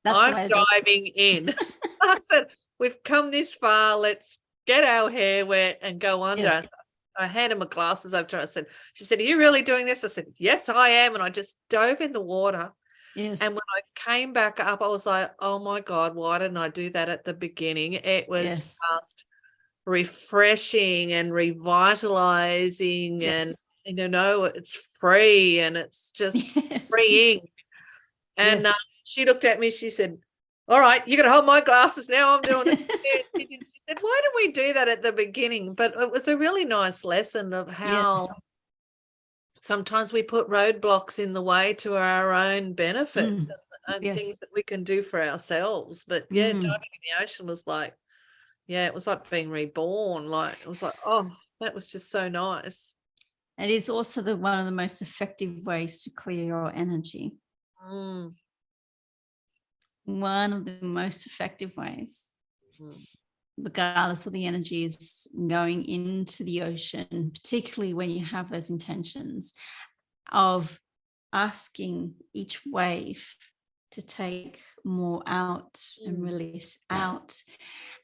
[SPEAKER 2] I'm diving in. I said, we've come this far. Let's get our hair wet and go under.
[SPEAKER 1] Yes.
[SPEAKER 2] I handed my glasses over to her. She said, are you really doing this? I said, yes, I am. And I just dove in the water.
[SPEAKER 1] Yes.
[SPEAKER 2] And when I came back up, I was like, oh, my God, why didn't I do that at the beginning? It was just refreshing and revitalizing. And, it's free and it's just freeing. And she looked at me. She said, all right, you're going to hold my glasses now. I'm doing it. She said, why did we do that at the beginning? But it was a really nice lesson of how sometimes we put roadblocks in the way to our own benefits and things that we can do for ourselves. But diving in the ocean was like, it was like being reborn. Like it was like, oh, that was just so nice.
[SPEAKER 1] It is also one of the most effective ways to clear your energy. One of the most effective ways, regardless of the energy, is going into the ocean, particularly when you have those intentions of asking each wave to take more out and release out,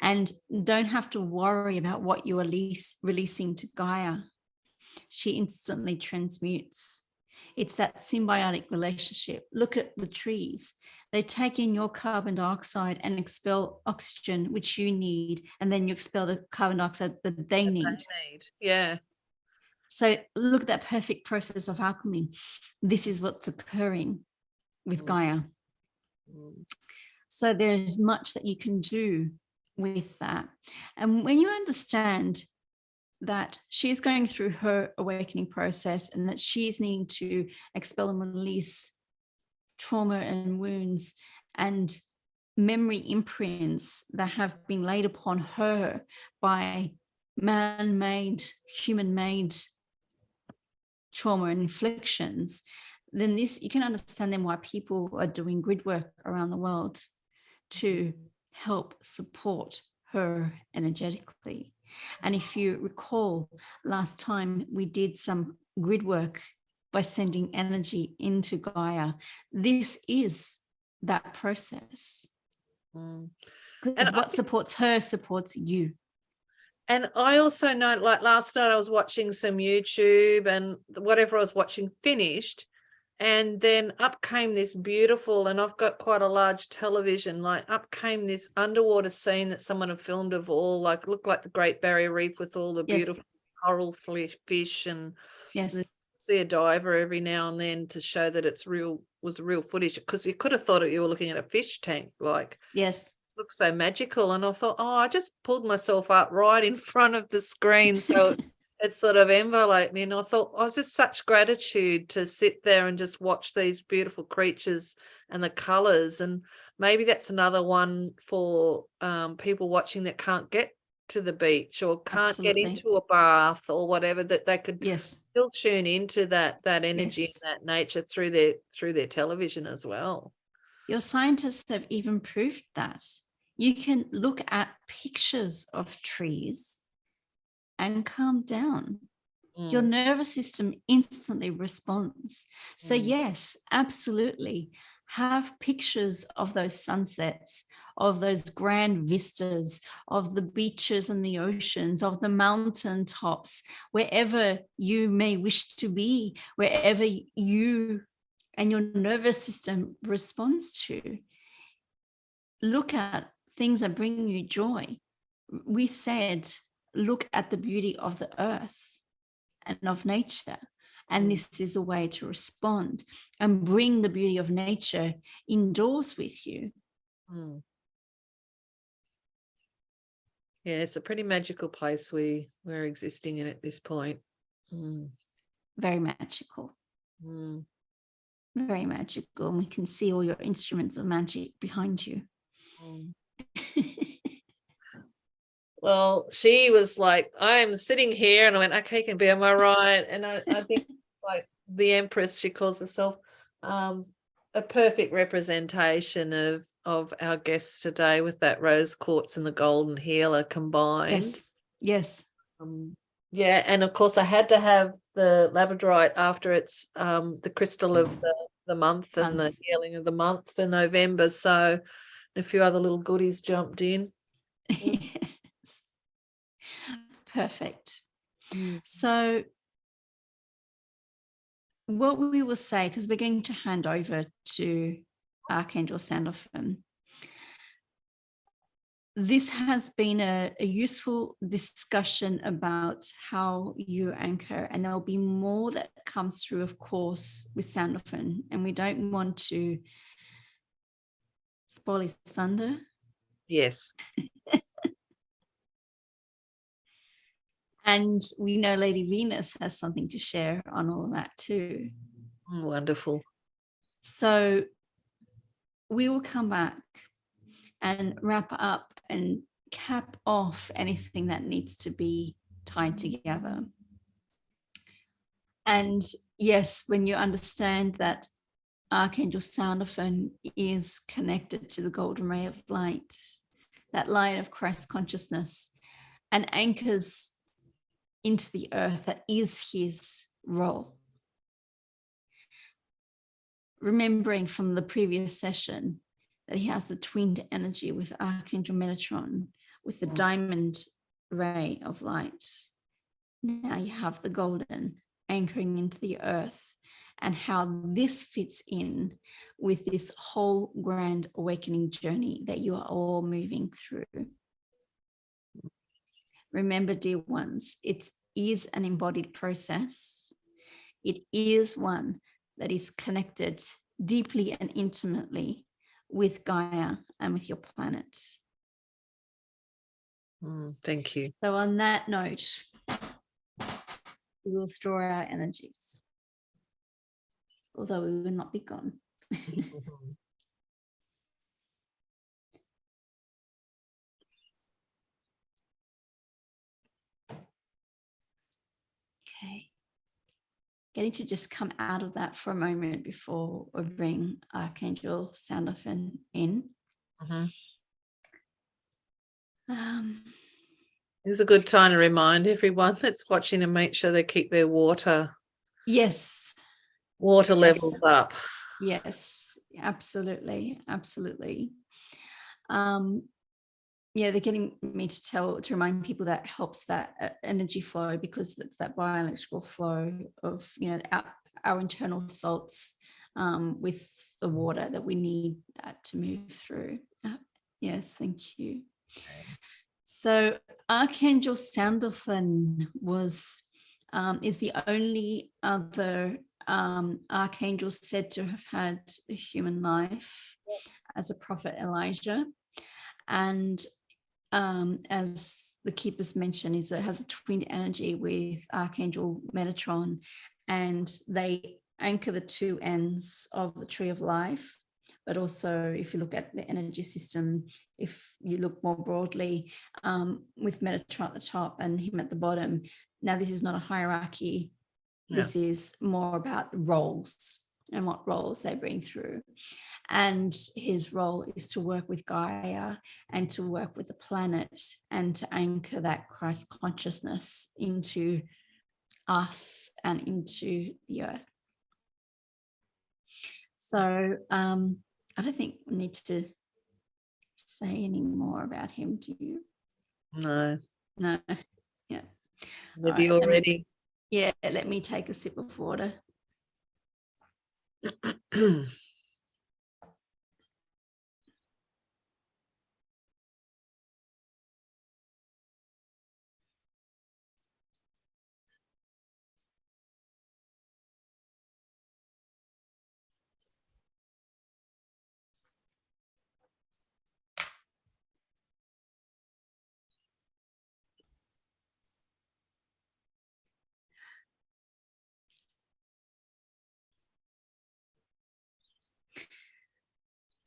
[SPEAKER 1] and don't have to worry about what you are releasing to Gaia. She instantly transmutes. It's that symbiotic relationship. Look at the trees. They take in your carbon dioxide and expel oxygen, which you need, and then you expel the carbon dioxide that they need.
[SPEAKER 2] Yeah.
[SPEAKER 1] So look at that perfect process of alchemy. This is what's occurring with Gaia. So there's much that you can do with that. And when you understand that she's going through her awakening process and that she's needing to expel and release trauma and wounds and memory imprints that have been laid upon her by man-made, human-made trauma and inflictions, then you can understand then why people are doing grid work around the world to help support her energetically. And if you recall, last time we did some grid work by sending energy into Gaia. This is that process. Because what supports her supports you.
[SPEAKER 2] And I also know, like last night I was watching some YouTube, and whatever I was watching finished, and then up came this beautiful, and I've got quite a large television, like up came this underwater scene that someone had filmed of all, like, looked like the Great Barrier Reef with all the
[SPEAKER 1] Yes.
[SPEAKER 2] beautiful coral fish, and
[SPEAKER 1] Yes.
[SPEAKER 2] see a diver every now and then to show that it's real footage, because you could have thought you were looking at a fish tank, like,
[SPEAKER 1] Yes.
[SPEAKER 2] looks so magical. And I thought, oh, I just pulled myself up right in front of the screen, so it sort of enveloped me. And I thought, oh, it's just such gratitude to sit there and just watch these beautiful creatures and the colors. And maybe that's another one for people watching that can't get to the beach or can't get
[SPEAKER 1] Absolutely.
[SPEAKER 2] into a bath or whatever, that they could
[SPEAKER 1] Yes.
[SPEAKER 2] still tune into that energy
[SPEAKER 1] Yes.
[SPEAKER 2] and that nature through their television as well.
[SPEAKER 1] Your scientists have even proved that. You can look at pictures of trees and calm down. Your nervous system instantly responds. So, yes, absolutely. Have pictures of those sunsets, of those grand vistas, of the beaches and the oceans, of the mountain tops, wherever you may wish to be, wherever you and your nervous system responds to. Look at things that bring you joy. We said, look at the beauty of the earth and of nature. And this is a way to respond and bring the beauty of nature indoors with you.
[SPEAKER 2] Yeah, it's a pretty magical place we're existing in at this point.
[SPEAKER 1] Very magical. Very magical. And we can see all your instruments of magic behind you.
[SPEAKER 2] Well, she was like, I'm sitting here, and I went, okay, can be, am I right? And I think like the Empress, she calls herself, a perfect representation of our guests today, with that rose quartz and the golden healer combined.
[SPEAKER 1] Yes.
[SPEAKER 2] Yeah, and of course I had to have the labradorite after it's the crystal of the month and the healing of the month for November. So a few other little goodies jumped in.
[SPEAKER 1] Yes. Perfect. So what we will say, because we're going to hand over to Archangel Sandalphon, this has been a useful discussion about how you anchor, and there'll be more that comes through, of course, with Sandalphon, and we don't want to spoil his thunder.
[SPEAKER 2] Yes.
[SPEAKER 1] And we know Lady Venus has something to share on all of that too.
[SPEAKER 2] Wonderful.
[SPEAKER 1] So we will come back and wrap up and cap off anything that needs to be tied together. And yes, when you understand that Archangel Sandalphon is connected to the golden ray of light, that line of Christ consciousness, and anchors into the earth, that is his role. Remembering from the previous session that he has the twinned energy with Archangel Metatron, with the diamond ray of light. Now you have the golden anchoring into the earth, and how this fits in with this whole grand awakening journey that you are all moving through. Remember, dear ones, it is an embodied process. It is one that is connected deeply and intimately with Gaia and with your planet.
[SPEAKER 2] Thank you.
[SPEAKER 1] So on that note, we will withdraw our energies, although we will not be gone. Okay. Getting to just come out of that for a moment before we bring Archangel Sandalphon in.
[SPEAKER 2] It's a good time to remind everyone that's watching to make sure they keep their water levels up.
[SPEAKER 1] Yes, absolutely. yeah, they're getting me to remind people that helps that energy flow, because it's that bioelectrical flow of, you know, our internal salts with the water that we need that to move through. Yes, thank you. So Archangel Sandalphon is the only other archangel said to have had a human life as a prophet Elijah. And as the keepers mentioned, is it has a twinned energy with Archangel Metatron, and they anchor the two ends of the tree of life. But also, if you look at the energy system, if you look more broadly, with Metatron at the top and him at the bottom, now this is not a hierarchy. Yeah. This is more about roles and what roles they bring through. And his role is to work with Gaia and to work with the planet and to anchor that Christ consciousness into us and into the earth. So I don't think we need to say any more about him, do you?
[SPEAKER 2] No.
[SPEAKER 1] No. Yeah.
[SPEAKER 2] Maybe right, already.
[SPEAKER 1] Let me take a sip of water.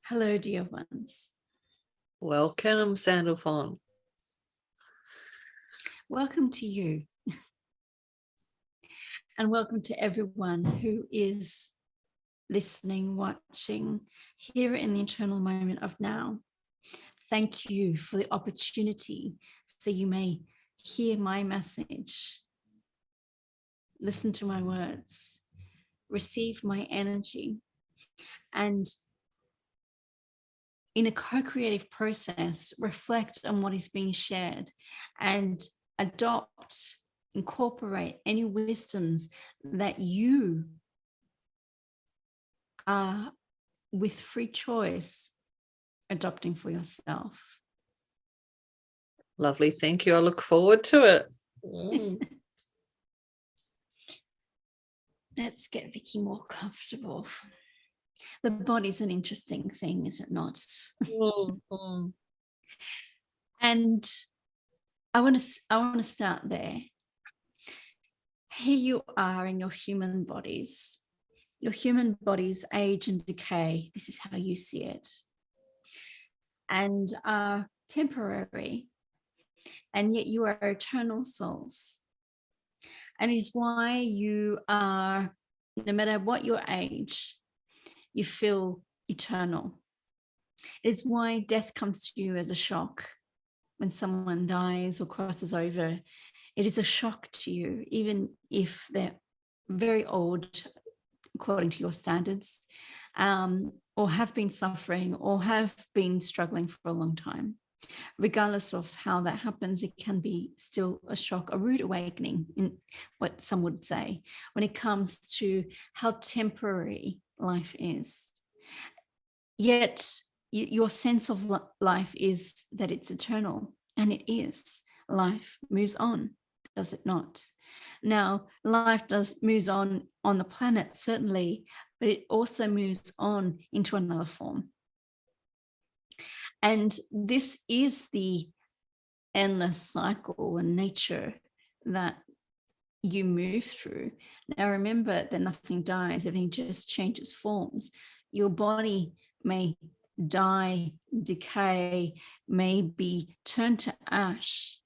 [SPEAKER 1] Hello, dear ones.
[SPEAKER 2] Welcome, Sandalphon.
[SPEAKER 1] Welcome to you. And welcome to everyone who is listening, watching, here in the eternal moment of now. Thank you for the opportunity so you may hear my message, listen to my words, receive my energy, and in a co-creative process, reflect on what is being shared and adopt, incorporate any wisdoms that you are, with free choice, adopting for yourself.
[SPEAKER 2] Lovely. Thank you. I look forward to it.
[SPEAKER 1] Let's get Vicky more comfortable. The body's an interesting thing, is it not?
[SPEAKER 2] Mm-hmm.
[SPEAKER 1] And I want to start there. Here you are in your human bodies. Your human bodies age and decay. This is how you see it. And are temporary. And yet you are eternal souls. And it is why you are, no matter what your age, you feel eternal. It is why death comes to you as a shock when someone dies or crosses over. It is a shock to you, even if they're very old, according to your standards, or have been suffering or have been struggling for a long time. Regardless of how that happens, it can be still a shock, a rude awakening, in what some would say, when it comes to how temporary life is. Yet your sense of life is that it's eternal, and it is. Life moves on, does it not? Now, life moves on the planet, certainly, but it also moves on into another form. And this is the endless cycle and nature that you move through. Now, remember that nothing dies, everything just changes forms. Your body may die, decay, may be turned to ash,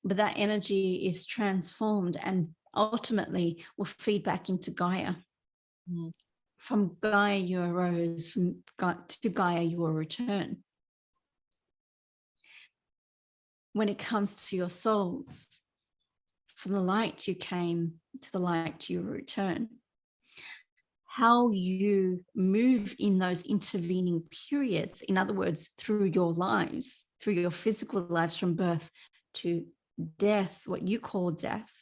[SPEAKER 1] but that energy is transformed and ultimately will feed back into Gaia. Mm. From Gaia you arose, to Gaia you will return. When it comes to your souls, from the light you came, to the light you return. how you move in those intervening periods, in other words, through your lives, through your physical lives from birth to death, what you call death,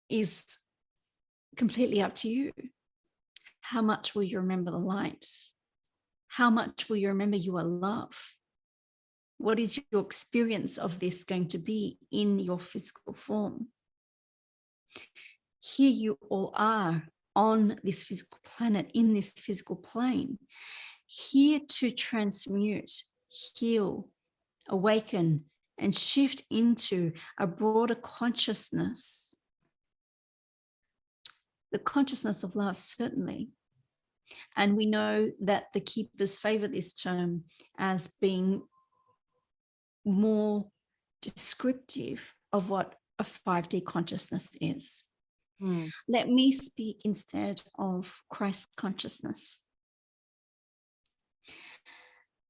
[SPEAKER 1] is completely up to you. How much will you remember the light? How much will you remember you are love? What is your experience of this going to be in your physical form? Here you all are on this physical planet, in this physical plane, here to transmute, heal, awaken, and shift into a broader consciousness. The consciousness of love, certainly. And we know that the keepers favor this term as being more descriptive of what a 5D consciousness is. Let me speak instead of Christ consciousness.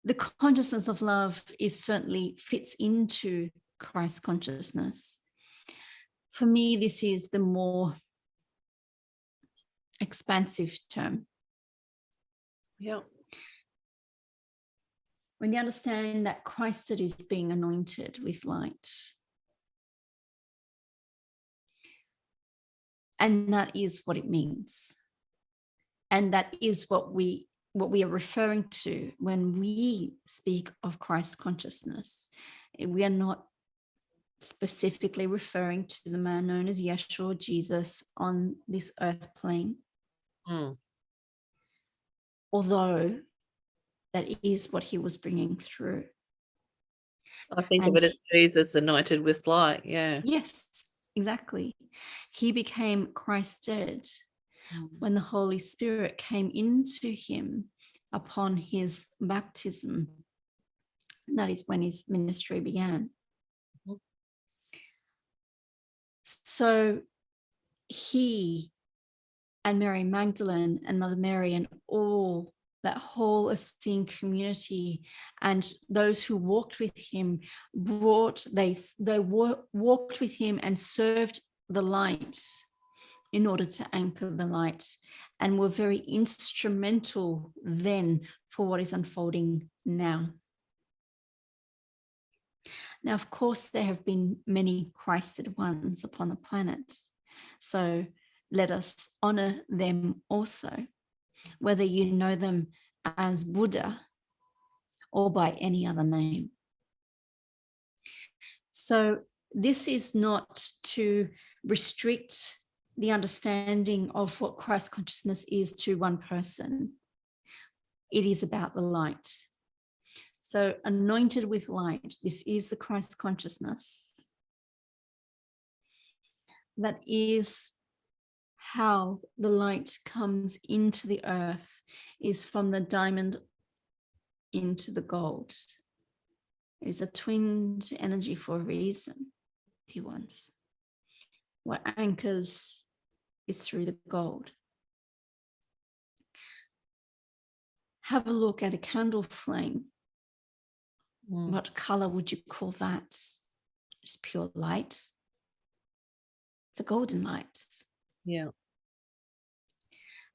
[SPEAKER 1] The consciousness of love is certainly fits into Christ consciousness. For me, this is the more expansive term.
[SPEAKER 2] Yeah.
[SPEAKER 1] When you understand that Christ is being anointed with light, and that is what it means. And that is what we are referring to when we speak of Christ consciousness. We are not specifically referring to the man known as Yeshua, Jesus, on this earth plane. Although that is what he was bringing through.
[SPEAKER 2] I think of it as Jesus anointed with light. Yeah.
[SPEAKER 1] Yes, exactly. He became Christed when the Holy Spirit came into him upon his baptism. And that is when his ministry began. So he and Mary Magdalene and Mother Mary and all that whole Essene community and those who walked with him walked with him and served the light in order to anchor the light, and were very instrumental then for what is unfolding now. Now, of course, there have been many Christed ones upon the planet. So let us honor them also, whether you know them as Buddha or by any other name. So this is not to restrict the understanding of what Christ consciousness is to one person. It is about the light. So anointed with light, this is the Christ consciousness. That is how the light comes into the earth, is from the diamond into the gold. It is a twinned energy for a reason, dear ones. What anchors is through the gold. Have a look at a candle flame. What color would you call that? It's pure light. It's a golden light.
[SPEAKER 2] Yeah.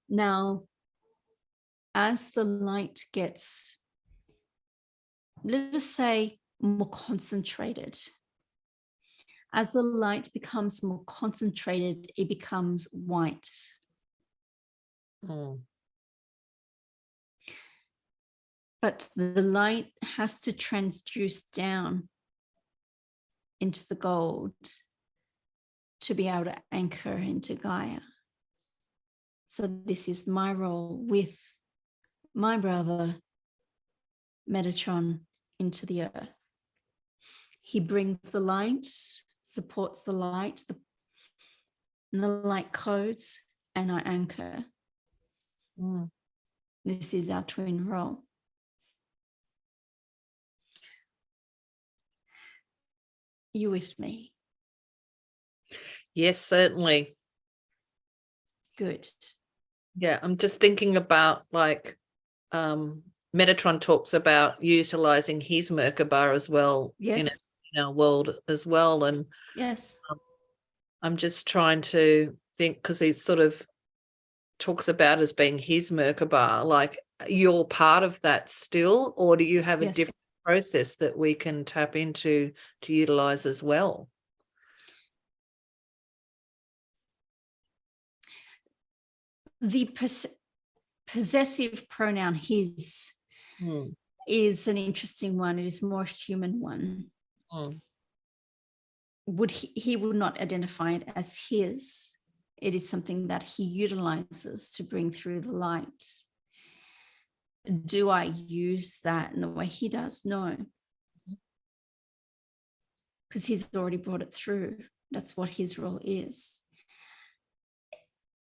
[SPEAKER 1] Now, as the light gets, let us say, more concentrated, as the light becomes more concentrated, it becomes white. But the light has to transduce down into the gold to be able to anchor into Gaia. So this is my role with my brother Metatron into the earth. He brings the light, supports the light, and the light codes, and I anchor. This is our twin role. You with me?
[SPEAKER 2] Yes, certainly.
[SPEAKER 1] Good.
[SPEAKER 2] Yeah, I'm just thinking about like Metatron talks about utilizing his Merkaba as well.
[SPEAKER 1] Yes.
[SPEAKER 2] In our world as well. And
[SPEAKER 1] yes,
[SPEAKER 2] I'm just trying to think, because he sort of talks about as being his Merkaba, like you're part of that still, or do you have a
[SPEAKER 1] Yes.
[SPEAKER 2] different process that we can tap into to utilize as well?
[SPEAKER 1] The possessive pronoun his is an interesting one. It is more a human one. He would not identify it as his. It is something that he utilizes to bring through the light. Do I use that in the way he does? No. Because he's already brought it through. That's what his role is.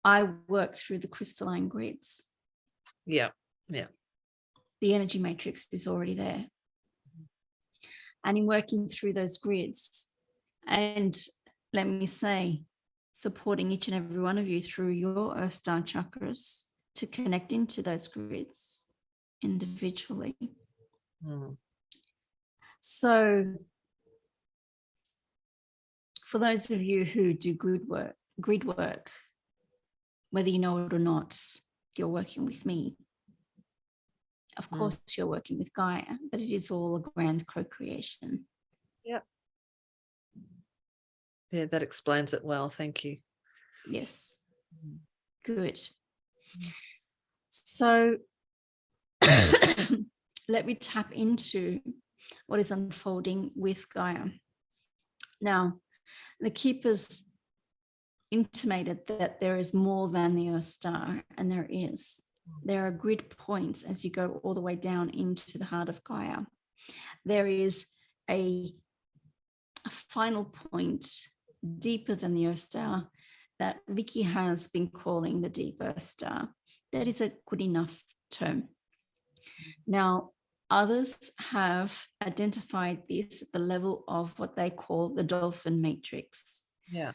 [SPEAKER 1] I work through the crystalline grids.
[SPEAKER 2] Yeah, yeah.
[SPEAKER 1] The energy matrix is already there. And in working through those grids, and let me say, supporting each and every one of you through your Earth Star chakras to connect into those grids individually. So for those of you who do grid work, whether you know it or not, you're working with me. Of course, you're working with Gaia, but it is all a grand co-creation.
[SPEAKER 2] Yeah. Yeah, that explains it well. Thank you.
[SPEAKER 1] Yes. Good. So let me tap into what is unfolding with Gaia. Now, the keepers intimated that there is more than the Earth Star, and there is. There are grid points as you go all the way down into the heart of Gaia. There is a final point deeper than the Earth Star that Vicky has been calling the deep Earth Star. That is a good enough term. Now, others have identified this at the level of what they call the dolphin matrix.
[SPEAKER 2] Yeah.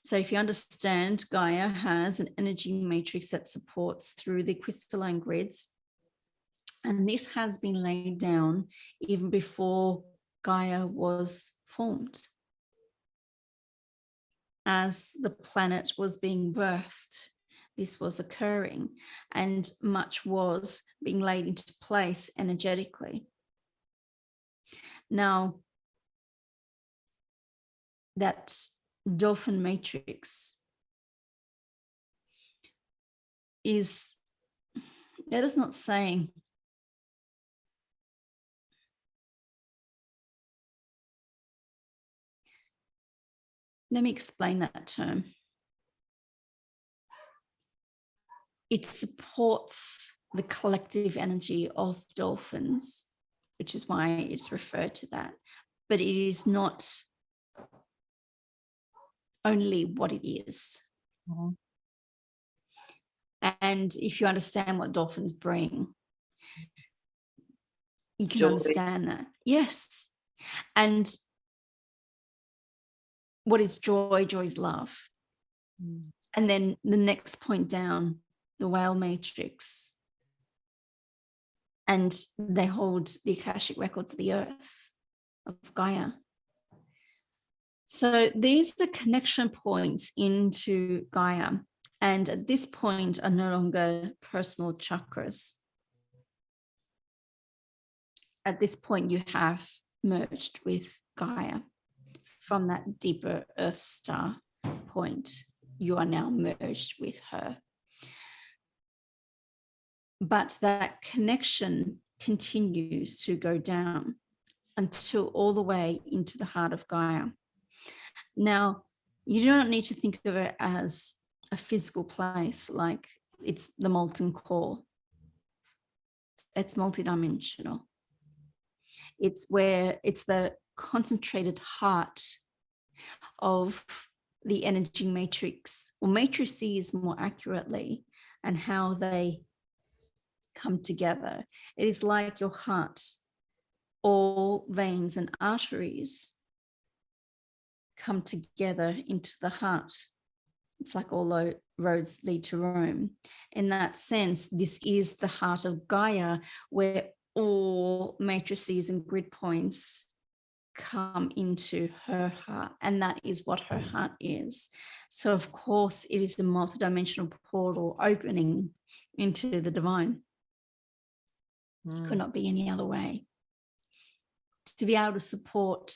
[SPEAKER 1] So if you understand, Gaia has an energy matrix that supports through the crystalline grids. And this has been laid down even before Gaia was formed. As the planet was being birthed, this was occurring, and much was being laid into place energetically. Now, that dolphin matrix is, that is not saying let me explain that term. It supports the collective energy of dolphins, which is why it's referred to that. But it is not only what it is. And if you understand what dolphins bring, you can understand that. Yes. And what is joy? Joy is love. And then the next point down, the whale matrix. And they hold the Akashic Records of the earth, of Gaia. So these are the connection points into Gaia. And at this point are no longer personal chakras. At this point, you have merged with Gaia. From that deeper Earth Star point, you are now merged with her. But that connection continues to go down until all the way into the heart of Gaia. Now, you don't need to think of it as a physical place like it's the molten core. It's multidimensional. It's where it's the concentrated heart of the energy matrix, or matrices more accurately, and how they come together. It is like your heart. All veins and arteries come together into the heart. It's like all roads lead to Rome. In that sense, this is the heart of Gaia, where all matrices and grid points come into her heart, and that is what her heart is. So of course it is a multidimensional portal opening into the divine. Could not be any other way. To be able to support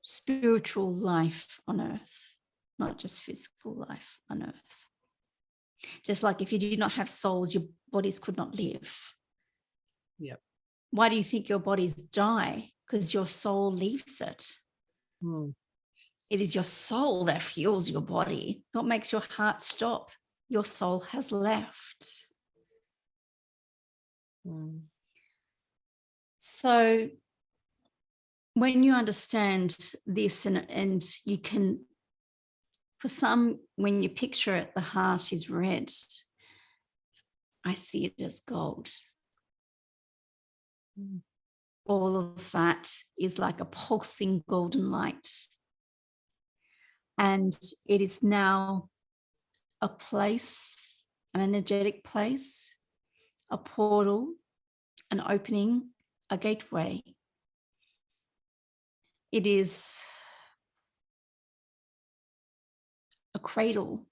[SPEAKER 1] spiritual life on earth, not just physical life on earth. Just like if you did not have souls, your bodies could not live.
[SPEAKER 2] Yep.
[SPEAKER 1] Why do you think your bodies die? Because your soul leaves it. It is your soul that fuels your body. What makes your heart stop? Your soul has left. So when you understand this, and you can, for some, when you picture it, the heart is red. I see it as gold. All of that is like a pulsing golden light. And it is now a place, an energetic place, a portal, an opening, a gateway. It is a cradle.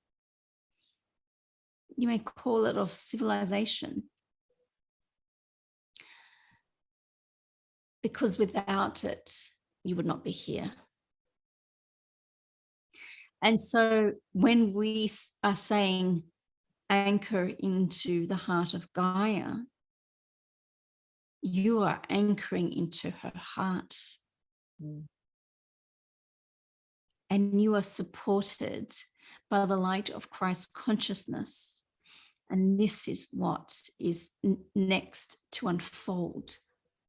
[SPEAKER 1] You may call it of civilization. Because without it, you would not be here. And so when we are saying anchor into the heart of Gaia, you are anchoring into her heart. And you are supported by the light of Christ consciousness. And this is what is next to unfold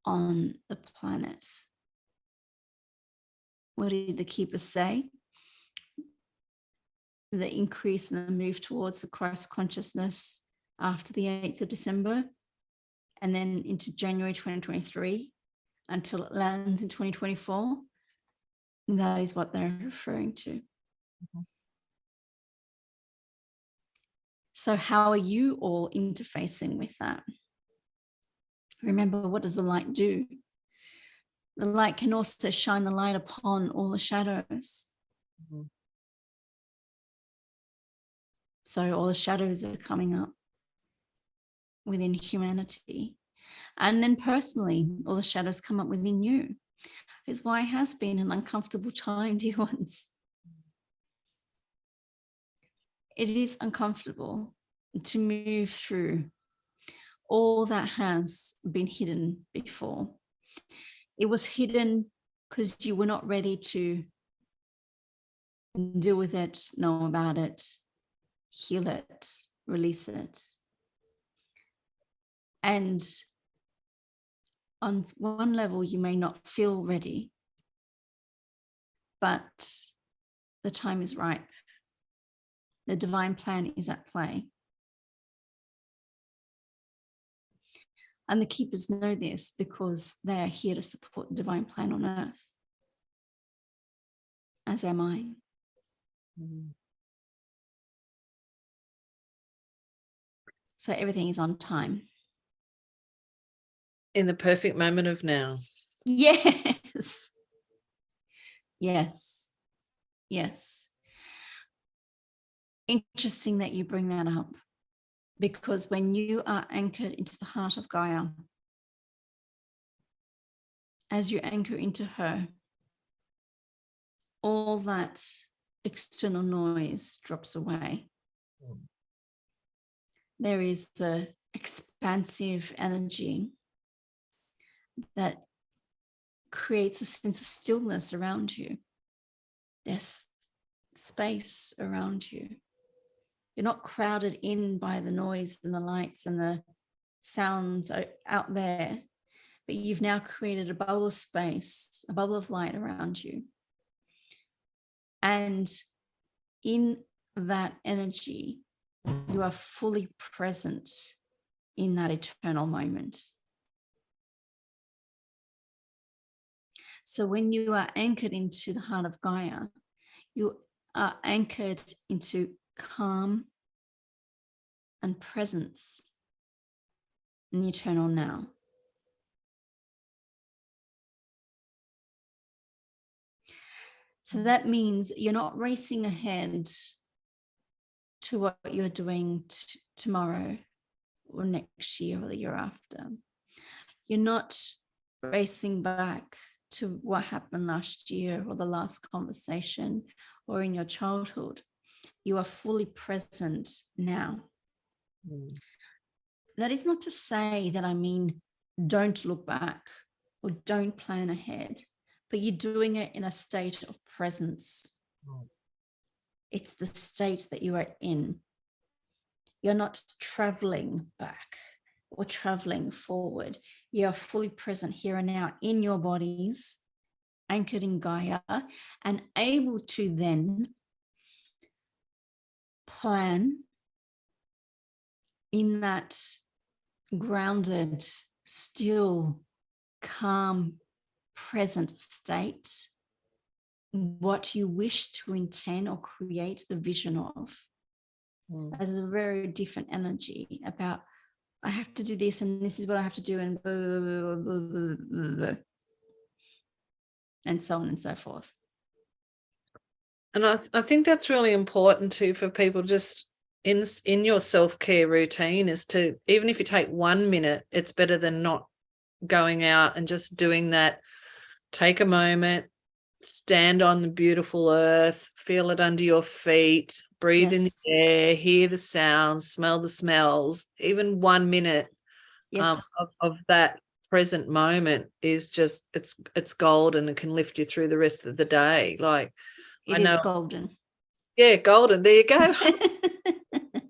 [SPEAKER 1] on the planet. What did the keepers say? The increase and the move towards the Christ consciousness after the 8th of December, and then into January 2023 until it lands in 2024. That is what they're referring to. So how are you all interfacing with that? Remember, what does the light do? The light can also shine the light upon all the shadows. So all the shadows are coming up within humanity. And then personally, all the shadows come up within you. Is why it has been an uncomfortable time, dear ones. It is uncomfortable to move through all that has been hidden before. It was hidden because you were not ready to deal with it, know about it, heal it, release it. And on one level, you may not feel ready, but the time is ripe. The divine plan is at play. And the keepers know this because they are here to support the divine plan on earth, as am I. So everything is on time.
[SPEAKER 2] In the perfect moment of now.
[SPEAKER 1] Yes. Yes. Yes. Interesting that you bring that up, because when you are anchored into the heart of Gaia, as you anchor into her, all that external noise drops away. There is the expansive energy that creates a sense of stillness around you. There's space around you. You're not crowded in by the noise and the lights and the sounds out there, but you've now created a bubble of space, a bubble of light around you. And in that energy, you are fully present in that eternal moment. So when you are anchored into the heart of Gaia, you are anchored into calm and presence in the eternal now. So that means you're not racing ahead to what you're doing tomorrow or next year or the year after. You're not racing back to what happened last year or the last conversation or in your childhood. You are fully present now. That is not to say that I mean don't look back or don't plan ahead, but you're doing it in a state of presence. It's the state that you are in. You're not traveling back or traveling forward. You're fully present here and now in your bodies, anchored in Gaia, and able to then plan in that grounded, still, calm, present state what you wish to intend or create the vision of. There's a very different energy about I have to do this and this is what I have to do and blah, blah, blah, blah, blah, and so on and so forth.
[SPEAKER 2] And I think that's really important too for people just in your self-care routine is to, even if you take 1 minute, it's better than not going out and just doing that. Take a moment, stand on the beautiful earth, feel it under your feet, breathe in the air, hear the sounds, smell the smells. Even 1 minute of that present moment is just it's golden and can lift you through the rest of the day. Like
[SPEAKER 1] it is golden.
[SPEAKER 2] Yeah, golden. There you go.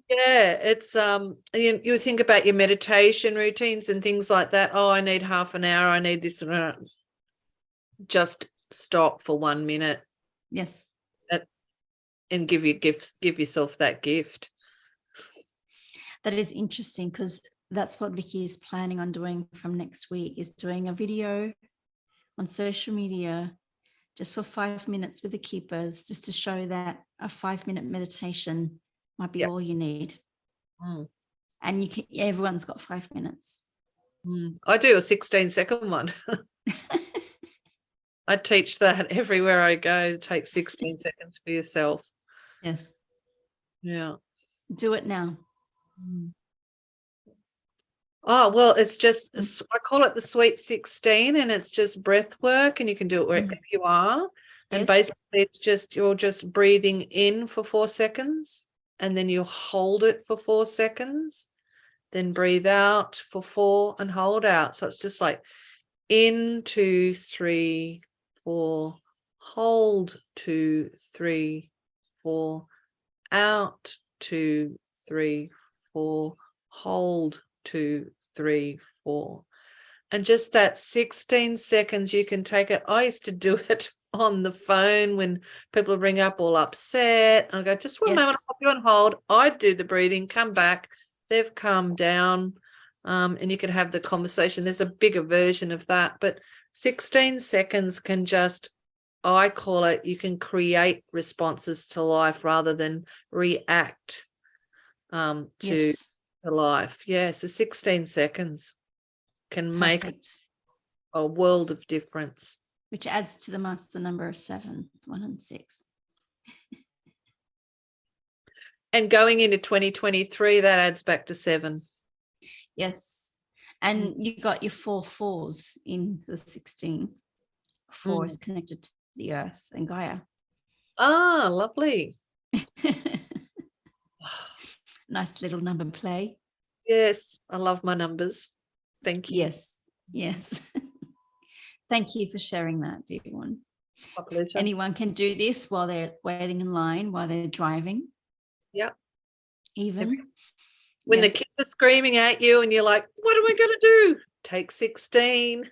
[SPEAKER 2] Yeah, it's you think about your meditation routines and things like that. Oh, I need half an hour, I need this. Just stop for 1 minute.
[SPEAKER 1] Yes.
[SPEAKER 2] And give yourself that gift.
[SPEAKER 1] That is interesting because that's what Vicky is planning on doing from next week, is doing a video on social media just for 5 minutes with the keepers, just to show that a 5-minute meditation might be all you need. And everyone's got 5 minutes.
[SPEAKER 2] I do a 16-second one. I teach that everywhere I go. Take 16 seconds for yourself.
[SPEAKER 1] Yes.
[SPEAKER 2] Yeah.
[SPEAKER 1] Do it now.
[SPEAKER 2] Oh, well, it's just, I call it the sweet 16, and it's just breath work, and you can do it wherever you are. And basically it's just, you're just breathing in for 4 seconds, and then you hold it for 4 seconds, then breathe out for 4 and hold out. So it's just like in 2, 3, 4, hold 2, 3, 4, out 2, 3, 4, hold 2, 3, 4. And just that 16 seconds, you can take it. I used to do it on the phone when people bring up all upset. I go, just one moment, I'll put you on hold. I'd do the breathing, come back. They've calmed down, and you can have the conversation. There's a bigger version of that, but 16 seconds can just, I call it, you can create responses to life rather than react to life. Yeah, so 16 seconds can make a world of difference.
[SPEAKER 1] Which adds to the master number of 7, 1 and 6.
[SPEAKER 2] And going into 2023, that adds back to 7.
[SPEAKER 1] Yes. And you got your 4 fours in the 16. 4 is connected to the earth and Gaia.
[SPEAKER 2] Ah, lovely.
[SPEAKER 1] Nice little number play.
[SPEAKER 2] Yes, I love my numbers. Thank you.
[SPEAKER 1] Yes. Thank you for sharing that, dear one.
[SPEAKER 2] My pleasure.
[SPEAKER 1] Anyone can do this while they're waiting in line, while they're driving.
[SPEAKER 2] Yeah.
[SPEAKER 1] Even
[SPEAKER 2] when the kids are screaming at you and you're like, what am I going to do? Take 16.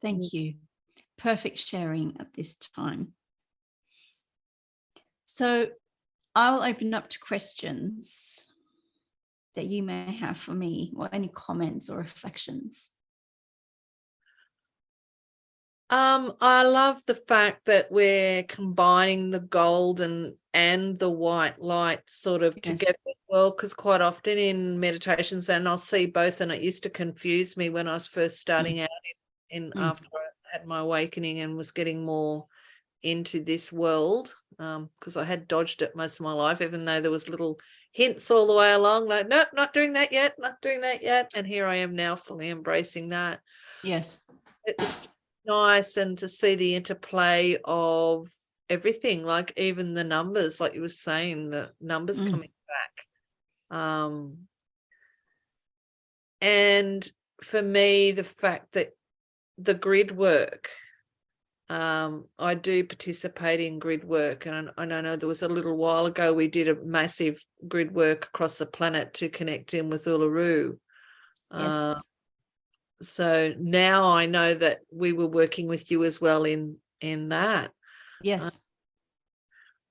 [SPEAKER 1] Thank you. Perfect sharing at this time. So I'll open up to questions that you may have for me, or any comments or reflections.
[SPEAKER 2] I love the fact that we're combining the golden and the white light sort of together as well, because quite often in meditations, and I'll see both, and it used to confuse me when I was first starting out in after had my awakening and was getting more into this world, because I had dodged it most of my life, even though there was little hints all the way along, like, nope, not doing that yet, not doing that yet. And here I am now fully embracing that.
[SPEAKER 1] Yes.
[SPEAKER 2] It's nice, and to see the interplay of everything, like even the numbers, like you were saying, the numbers coming back. And for me, the fact that the grid work, I do participate in grid work, and I know there was a little while ago we did a massive grid work across the planet to connect in with Uluru.
[SPEAKER 1] Yes.
[SPEAKER 2] So now I know that we were working with you as well in that.
[SPEAKER 1] Yes.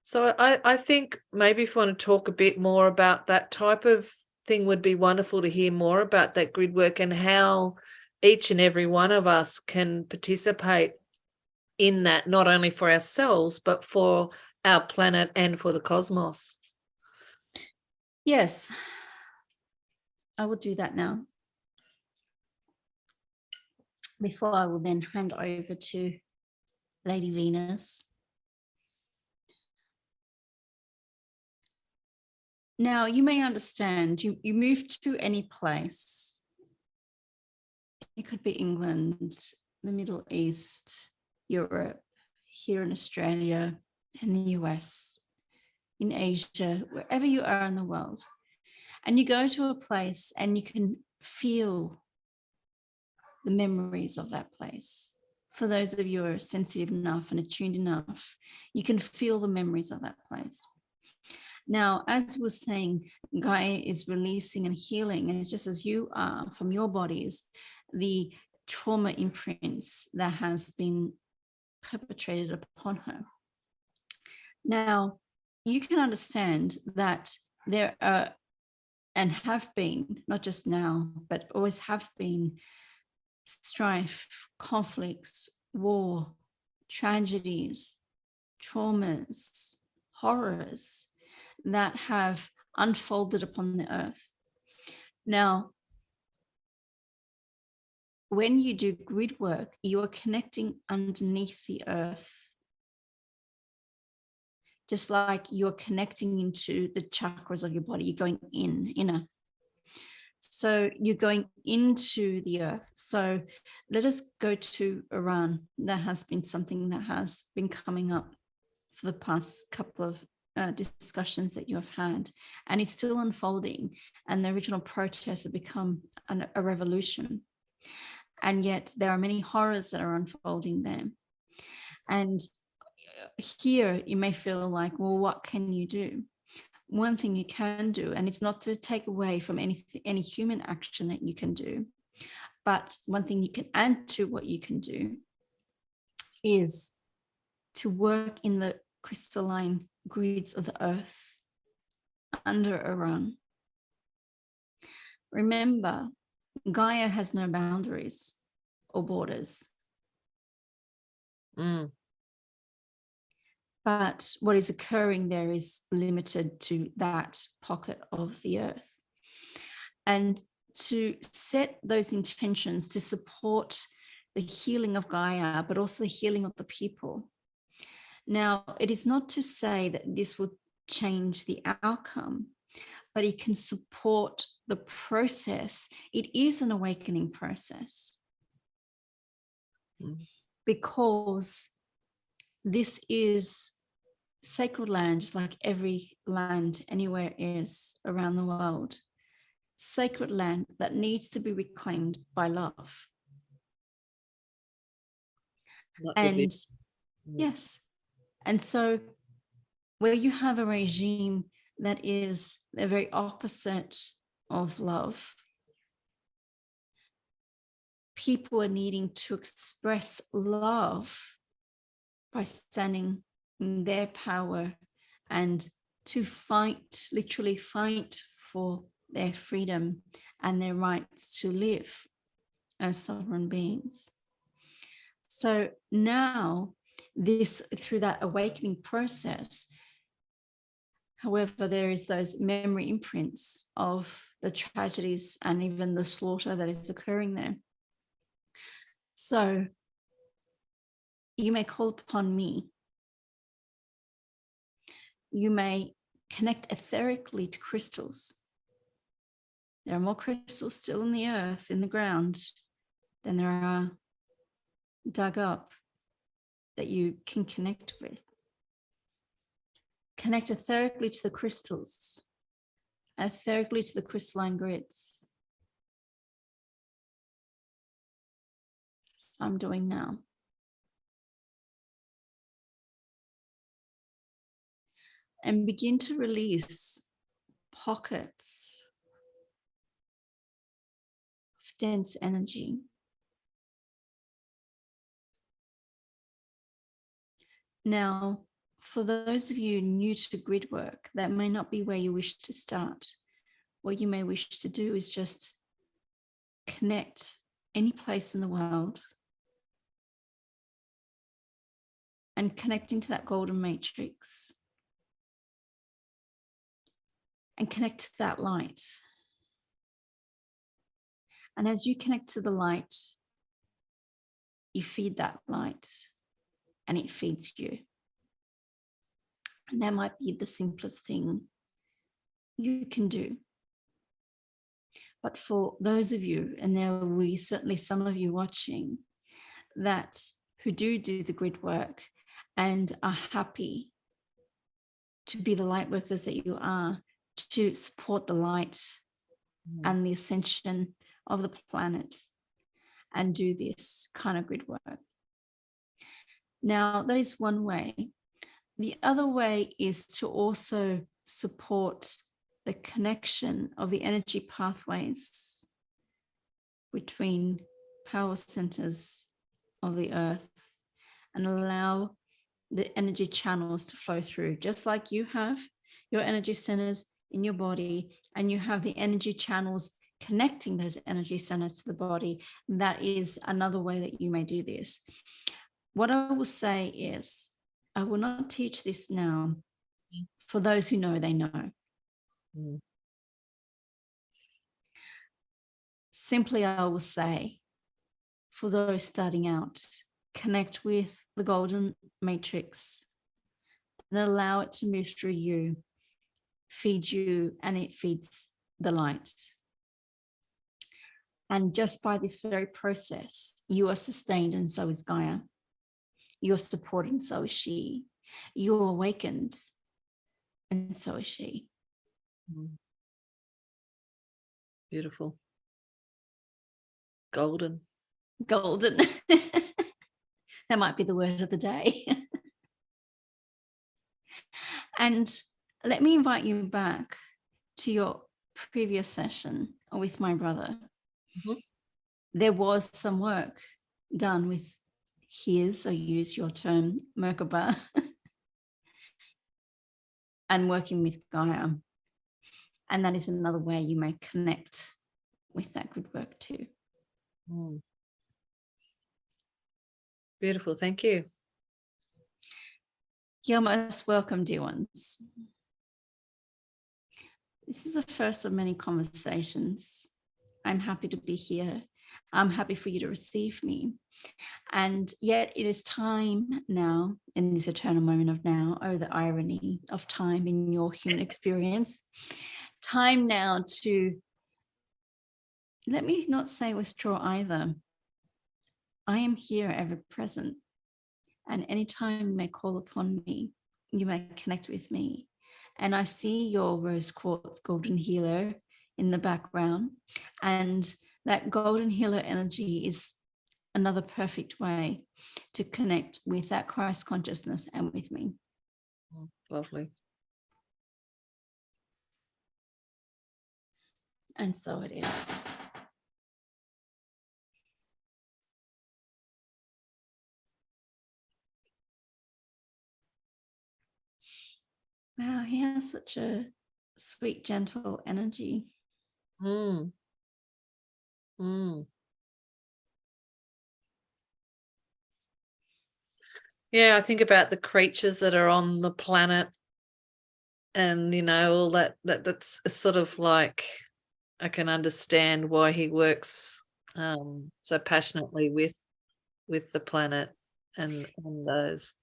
[SPEAKER 2] So I think maybe if you want to talk a bit more about that type of thing, would be wonderful to hear more about that grid work and how each and every one of us can participate in that, not only for ourselves, but for our planet and for the cosmos.
[SPEAKER 1] Yes. I will do that now. Before I will then hand over to Lady Venus. Now, you may understand, you move to any place. It could be England, the Middle East, Europe, here in Australia, in the US, in Asia, wherever you are in the world. And you go to a place and you can feel the memories of that place. For those of you who are sensitive enough and attuned enough, you can feel the memories of that place. Now, as we were saying, Gaia is releasing and healing, and just as you are from your bodies, the trauma imprints that has been perpetrated upon her. Now, you can understand that there are and have been, not just now, but always have been, strife, conflicts, war, tragedies, traumas, horrors that have unfolded upon the earth. Now, when you do grid work, you are connecting underneath the earth, just like you're connecting into the chakras of your body. You're going inner. So you're going into the earth. So let us go to Iran. That has been something that has been coming up for the past couple of discussions that you have had, and it's still unfolding. And the original protests have become a revolution. And yet there are many horrors that are unfolding there. And here you may feel like, well, what can you do? One thing you can do, and it's not to take away from any human action that you can do, but one thing you can add to what you can do is to work in the crystalline grids of the earth under Iran. Remember, Gaia has no boundaries or borders. But what is occurring there is limited to that pocket of the earth. And to set those intentions to support the healing of Gaia, but also the healing of the people. Now, it is not to say that this will change the outcome, but it can support the process. It is an awakening process. Because this is sacred land, just like every land anywhere is around the world. Sacred land that needs to be reclaimed by love. And yes. And so where you have a regime that is the very opposite of love, people are needing to express love by standing in their power and to fight, literally fight for their freedom and their rights to live as sovereign beings. So now this, through that awakening process, however, there is those memory imprints of the tragedies and even the slaughter that is occurring there. So you may call upon me. You may connect etherically to crystals. There are more crystals still in the earth, in the ground, than there are dug up that you can connect with. Connect etherically to the crystals, etherically to the crystalline grids. So I'm doing now. And begin to release pockets of dense energy. Now, for those of you new to grid work, that may not be where you wish to start. What you may wish to do is just connect any place in the world and connecting to that golden matrix and connect to that light. And as you connect to the light, you feed that light and it feeds you. And that might be the simplest thing you can do. But for those of you, and there will be certainly some of you watching, that who do the grid work and are happy to be the light workers that you are, to support the light and the ascension of the planet and do this kind of grid work. Now, that is one way. The other way is to also support the connection of the energy pathways between power centers of the earth and allow the energy channels to flow through, just like you have your energy centers in your body and you have the energy channels connecting those energy centers to the body. That is another way that you may do this. What I will say is, I will not teach this now. For those who know, they know. Simply, I will say, for those starting out, connect with the golden matrix and allow it to move through you, feed you, and it feeds the light. And just by this very process, you are sustained and so is Gaia. You're supported and so is she. You're awakened and so is she.
[SPEAKER 2] Beautiful. Golden.
[SPEAKER 1] Golden. That might be the word of the day. And let me invite you back to your previous session with my brother. There was some work done with his, I use your term, Merkaba, and working with Gaia. And that is another way you may connect with that good work too.
[SPEAKER 2] Beautiful. Thank you.
[SPEAKER 1] You're most welcome, dear ones. This is the first of many conversations. I'm happy to be here. I'm happy for you to receive me. And yet it is time now, in this eternal moment of now, oh, the irony of time in your human experience, time now to, let me not say withdraw either. I am here ever present. And anytime you may call upon me, you may connect with me. And I see your rose quartz golden healer in the background. And that golden healer energy is another perfect way to connect with that Christ consciousness and with me.
[SPEAKER 2] Lovely.
[SPEAKER 1] And so it is. Wow, he has such a sweet, gentle energy.
[SPEAKER 2] Yeah, I think about the creatures that are on the planet, and you know, all that's sort of like, I can understand why he works so passionately with the planet. and those.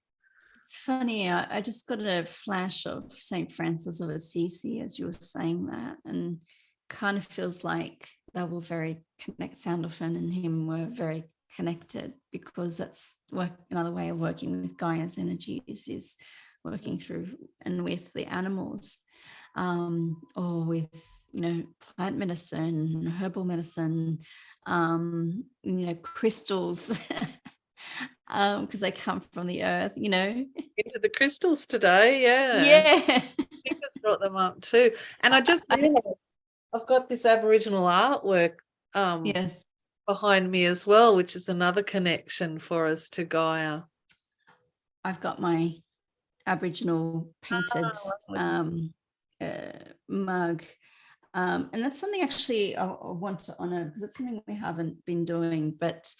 [SPEAKER 1] It's funny, I just got a flash of St. Francis of Assisi as you were saying that, and kind of feels like they were very Sandalphon and him were very connected, because that's another way of working with Gaia's energies is working through and with the animals, or with, plant medicine, herbal medicine, crystals. Because they come from the earth,
[SPEAKER 2] Into the crystals today,
[SPEAKER 1] Yeah.
[SPEAKER 2] I just brought them up too. And I just realized I've got this Aboriginal artwork
[SPEAKER 1] Yes.
[SPEAKER 2] behind me as well, which is another connection for us to Gaia.
[SPEAKER 1] I've got my Aboriginal painted mug. And that's something actually I want to honor, because it's something we haven't been doing. But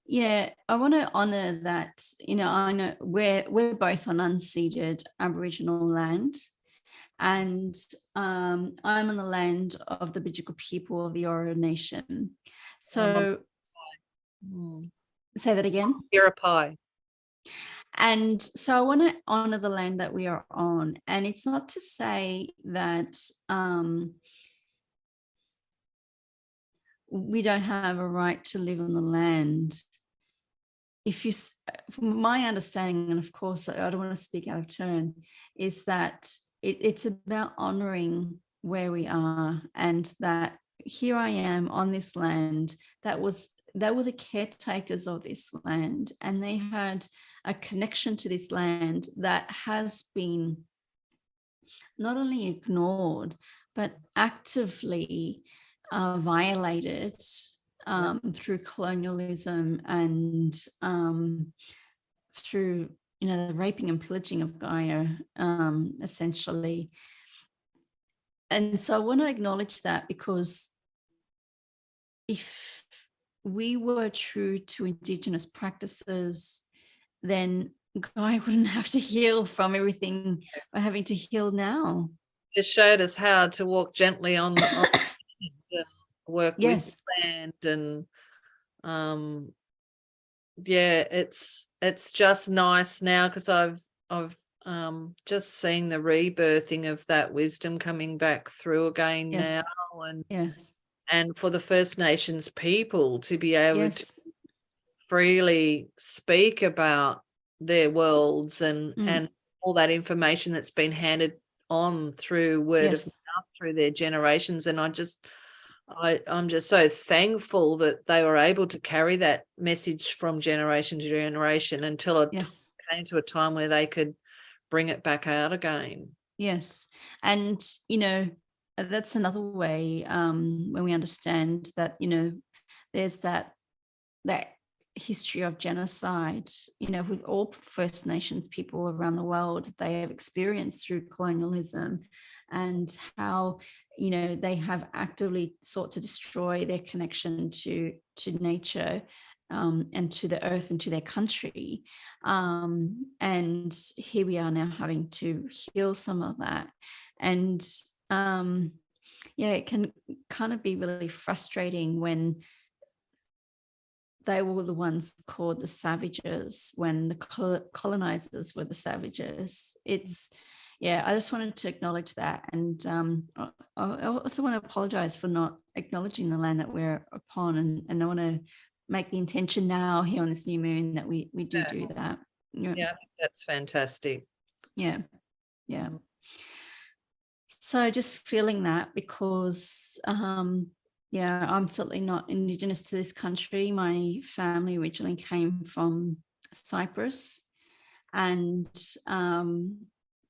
[SPEAKER 1] yeah, I want to honor that. I know we're both on unceded Aboriginal land, and I'm on the land of the Bidjigal people of the Eora Nation. So say that again.
[SPEAKER 2] Yirapai.
[SPEAKER 1] And so I want to honor the land that we are on. And it's not to say that we don't have a right to live on the land. From my understanding, and of course, I don't want to speak out of turn, is that it's about honoring where we are, and that here I am on this land. They were the caretakers of this land, and they had a connection to this land that has been not only ignored, but actively violated through colonialism and through, the raping and pillaging of Gaia, essentially. And so I want to acknowledge that, because if we were true to Indigenous practices, then Gaia wouldn't have to heal from everything we're having to heal now.
[SPEAKER 2] Just showed us how to walk gently on the land and work with the land, and it's just nice now, because I've just seen the rebirthing of that wisdom coming back through again now, and for the First Nations people to be able to freely speak about their worlds and all that information that's been handed on through word of mouth through their generations. And I'm just so thankful that they were able to carry that message from generation to generation until it came to a time where they could bring it back out again.
[SPEAKER 1] Yes. And that's another way, when we understand that there's that history of genocide, with all First Nations people around the world, they have experienced through colonialism, and how they have actively sought to destroy their connection to nature, and to the earth and to their country, and here we are now having to heal some of that. And it can kind of be really frustrating when they were the ones called the savages, when the colonizers were the savages. I just wanted to acknowledge that. And I also want to apologize for not acknowledging the land that we're upon. And I want to make the intention now here on this new moon that we do that.
[SPEAKER 2] Yeah, that's fantastic.
[SPEAKER 1] Yeah. So just feeling that, because I'm certainly not Indigenous to this country. My family originally came from Cyprus, and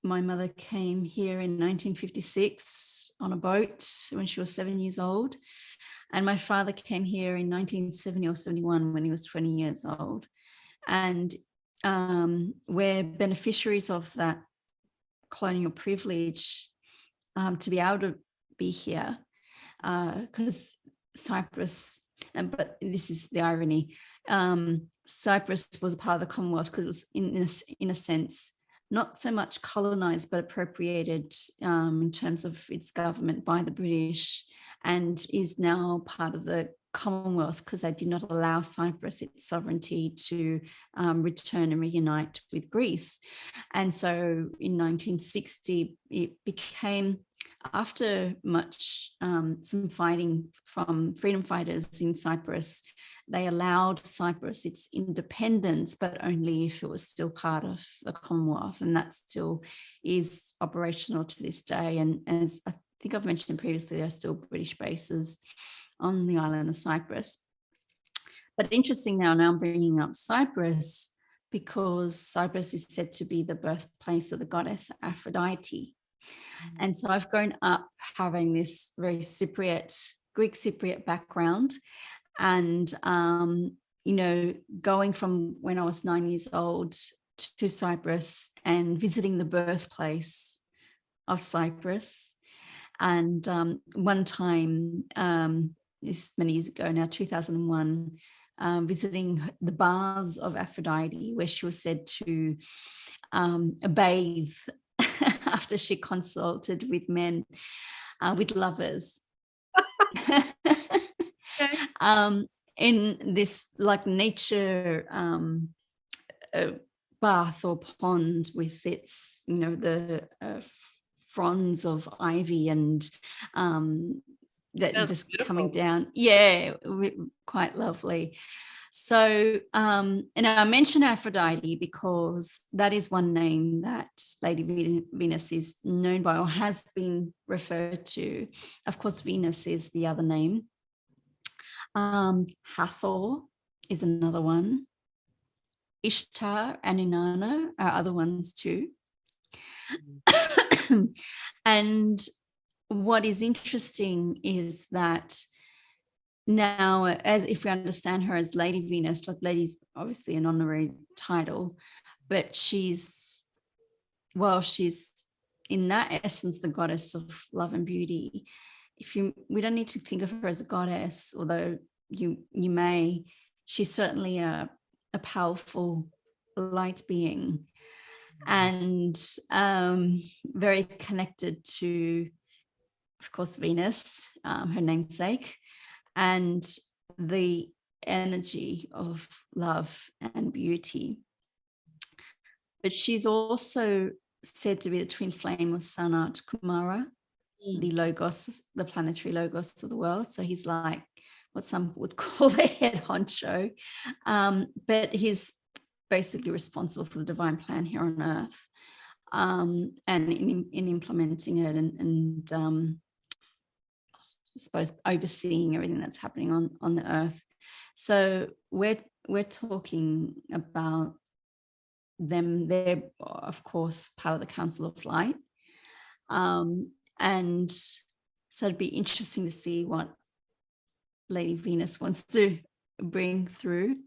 [SPEAKER 1] my mother came here in 1956 on a boat when she was 7 years old, and my father came here in 1970 or 71 when he was 20 years old. And we're beneficiaries of that colonial privilege, to be able to be here, because Cyprus, but this is the irony, Cyprus was a part of the Commonwealth because it was in a sense not so much colonized but appropriated in terms of its government by the British, and is now part of the Commonwealth because they did not allow Cyprus its sovereignty to return and reunite with Greece. And so in 1960, it became, after much some fighting from freedom fighters in Cyprus, they allowed Cyprus its independence, but only if it was still part of the Commonwealth. And that still is operational to this day. And as I think I've mentioned previously, there are still British bases on the island of Cyprus. But interesting now I'm bringing up Cyprus because Cyprus is said to be the birthplace of the goddess Aphrodite. And so I've grown up having this very Greek Cypriot background. And, going from when I was 9 years old to Cyprus and visiting the birthplace of Cyprus. And one time, this many years ago now, 2001, visiting the baths of Aphrodite, where she was said to bathe after she consulted with men, with lovers.
[SPEAKER 2] Okay.
[SPEAKER 1] In this like nature bath or pond with its, the fronds of ivy and that
[SPEAKER 2] Sounds
[SPEAKER 1] just
[SPEAKER 2] beautiful.
[SPEAKER 1] coming down. Yeah, quite lovely. So, and I mention Aphrodite because that is one name that Lady Venus is known by or has been referred to. Of course, Venus is the other name. Hathor is another one. Ishtar and Inanna are other ones too. And what is interesting is that now, as if we understand her as Lady Venus, like Lady's obviously an honorary title, but she's in that essence the goddess of love and beauty. We don't need to think of her as a goddess, although you may. She's certainly a powerful light being, and very connected to, of course, Venus, her namesake, and the energy of love and beauty. But she's also said to be the twin flame of Sanat Kumara, the logos, the planetary logos of the world. So he's like what some would call the head honcho, but he's basically responsible for the divine plan here on Earth, and in implementing it and I suppose overseeing everything that's happening on the Earth. So we're talking about them. They're of course part of the Council of Light, and so it'd be interesting to see what Lady Venus wants to bring through.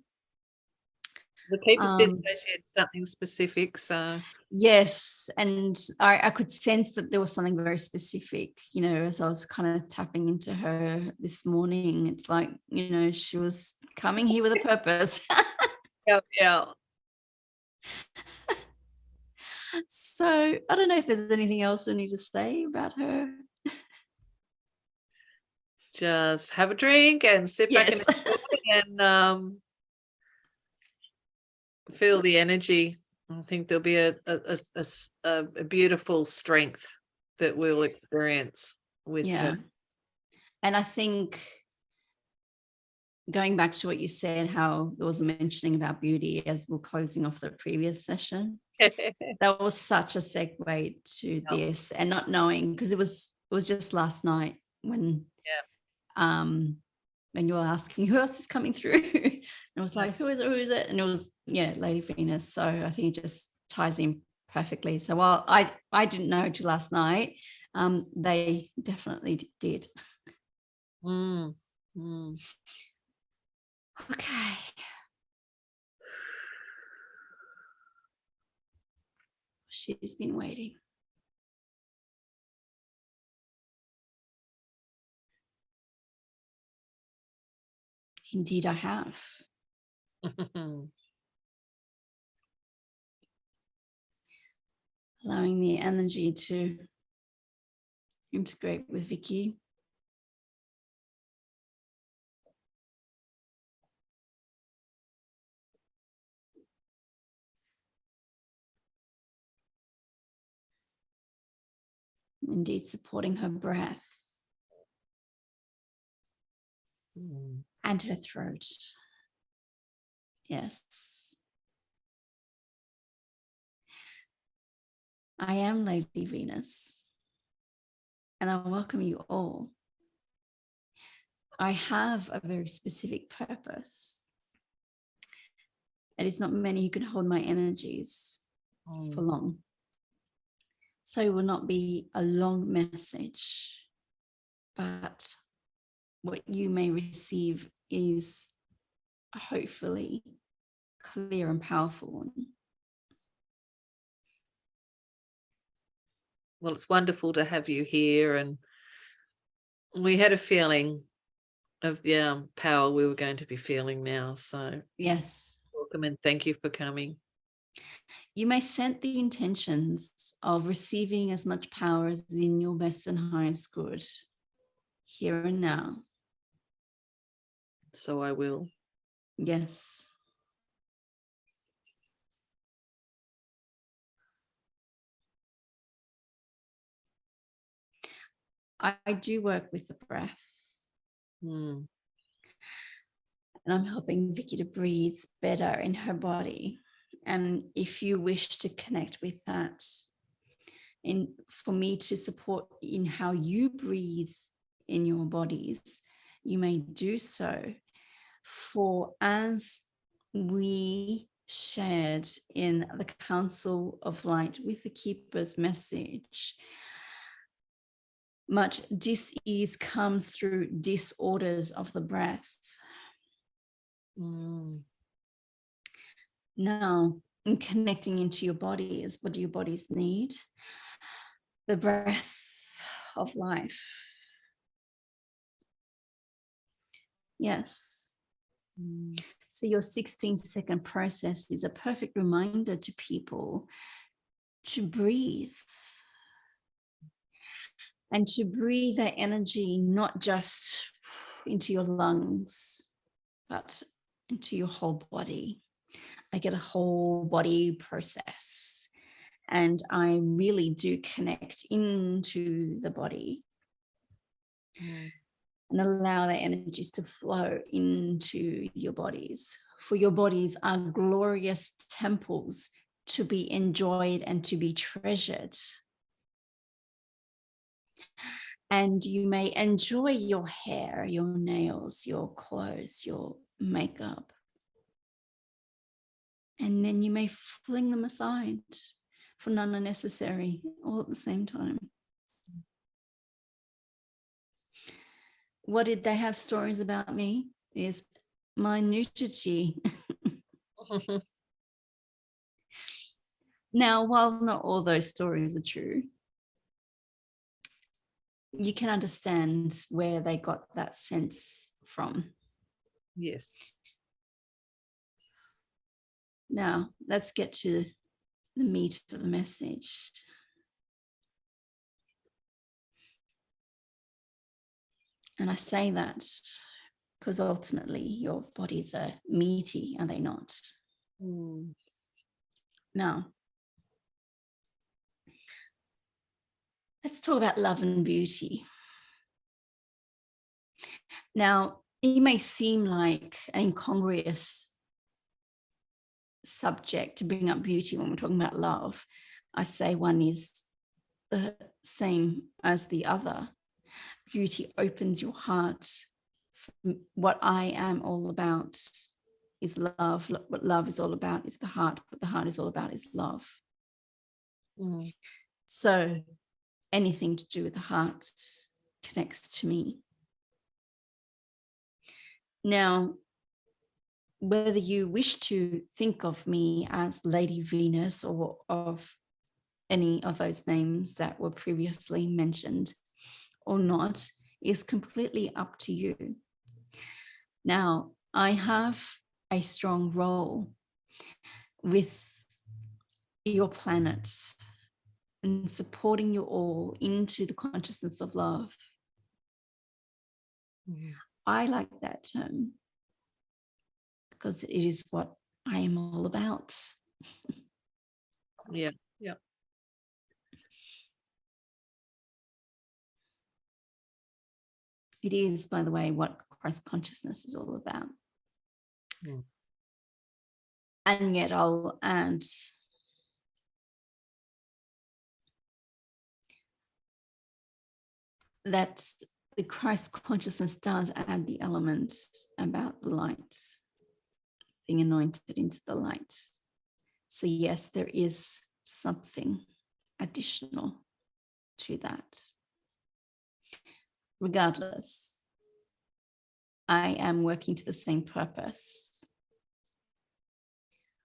[SPEAKER 2] The keepers did say she had something specific, so
[SPEAKER 1] yes, and I could sense that there was something very specific, as I was kind of tapping into her this morning. It's like, she was coming here with a purpose.
[SPEAKER 2] yeah.
[SPEAKER 1] So I don't know if there's anything else we need to say about her.
[SPEAKER 2] Just have a drink and sit back and feel the energy. I think there'll be a beautiful strength that we'll experience with her.
[SPEAKER 1] And I think going back to what you said, how there was a mentioning about beauty as we're closing off the previous session, that was such a segue to this, and not knowing, because it was just last night when you were asking who else is coming through, and I was like, who is it, and it was Lady Venus. So I think it just ties in perfectly. So while I didn't know till last night, they definitely did. Okay. She's been waiting. Indeed, I have. Allowing the energy to integrate with Vicky. Indeed, supporting her breath and her throat. Yes. I am Lady Venus, and I welcome you all. I have a very specific purpose. It is not many who can hold my energies for long. So it will not be a long message, but what you may receive is hopefully clear and powerful one.
[SPEAKER 2] Well, it's wonderful to have you here, and we had a feeling of the power we were going to be feeling now. So
[SPEAKER 1] yes,
[SPEAKER 2] welcome and thank you for coming.
[SPEAKER 1] You may set the intentions of receiving as much power as is in your best and highest good here and now.
[SPEAKER 2] So I will.
[SPEAKER 1] Yes. I do work with the breath. And I'm helping Vicky to breathe better in her body. And if you wish to connect with that, for me to support in how you breathe in your bodies, you may do so. For as we shared in the Council of Light with the Keeper's message, much dis-ease comes through disorders of the breath. Now, in connecting into your bodies, what do your bodies need? The breath of life. Yes. So your 16-second process is a perfect reminder to people to breathe. And to breathe that energy not just into your lungs, but into your whole body. I get a whole body process. And I really do connect into the body and allow the energies to flow into your bodies. For your bodies are glorious temples to be enjoyed and to be treasured. And you may enjoy your hair, your nails, your clothes, your makeup. And then you may fling them aside for none unnecessary, all at the same time. What did they have stories about me? Is my nudity. Now, while not all those stories are true, you can understand where they got that sense from.
[SPEAKER 2] Yes.
[SPEAKER 1] Now, let's get to the meat of the message. And I say that because ultimately your bodies are meaty, are they not? Now, let's talk about love and beauty. Now, it may seem like an incongruous subject to bring up beauty when we're talking about love. I say one is the same as the other. Beauty opens your heart. What I am all about is love. What love is all about is the heart. What the heart is all about is love. So anything to do with the heart connects to me. Now, whether you wish to think of me as Lady Venus or of any of those names that were previously mentioned or not is completely up to you. Now, I have a strong role with your planet and supporting you all into the consciousness of love. I like that term because it is what I am all about.
[SPEAKER 2] Yeah.
[SPEAKER 1] It is, by the way, what Christ consciousness is all about.
[SPEAKER 2] Mm.
[SPEAKER 1] And yet I'll add that the Christ consciousness does add the element about the light, being anointed into the light. So yes, there is something additional to that. Regardless, I am working to the same purpose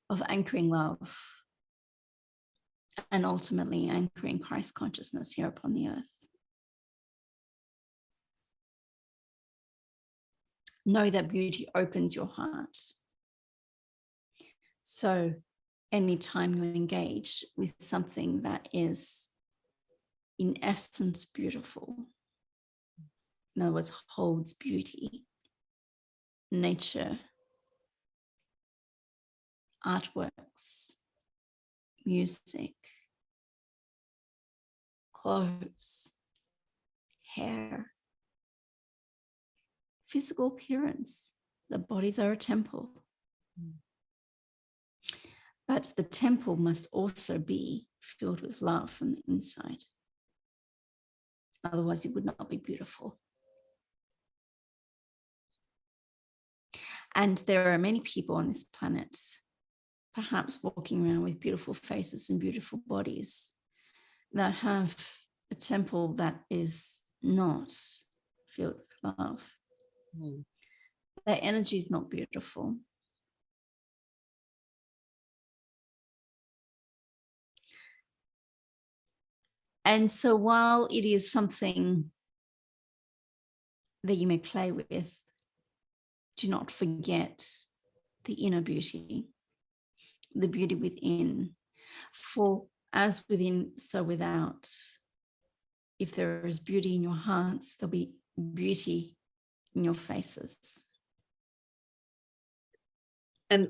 [SPEAKER 1] of anchoring love and ultimately anchoring Christ consciousness here upon the earth. Know that beauty opens your heart. So anytime you engage with something that is in essence beautiful, in other words, holds beauty, nature, artworks, music, clothes, hair, physical appearance. The bodies are a temple. But the temple must also be filled with love from the inside. Otherwise, it would not be beautiful. And there are many people on this planet, perhaps walking around with beautiful faces and beautiful bodies, that have a temple that is not filled with love. Their energy is not beautiful. And so while it is something that you may play with, do not forget the inner beauty, the beauty within. For as within, so without. If there is beauty in your hearts, there'll be beauty in your faces.
[SPEAKER 2] And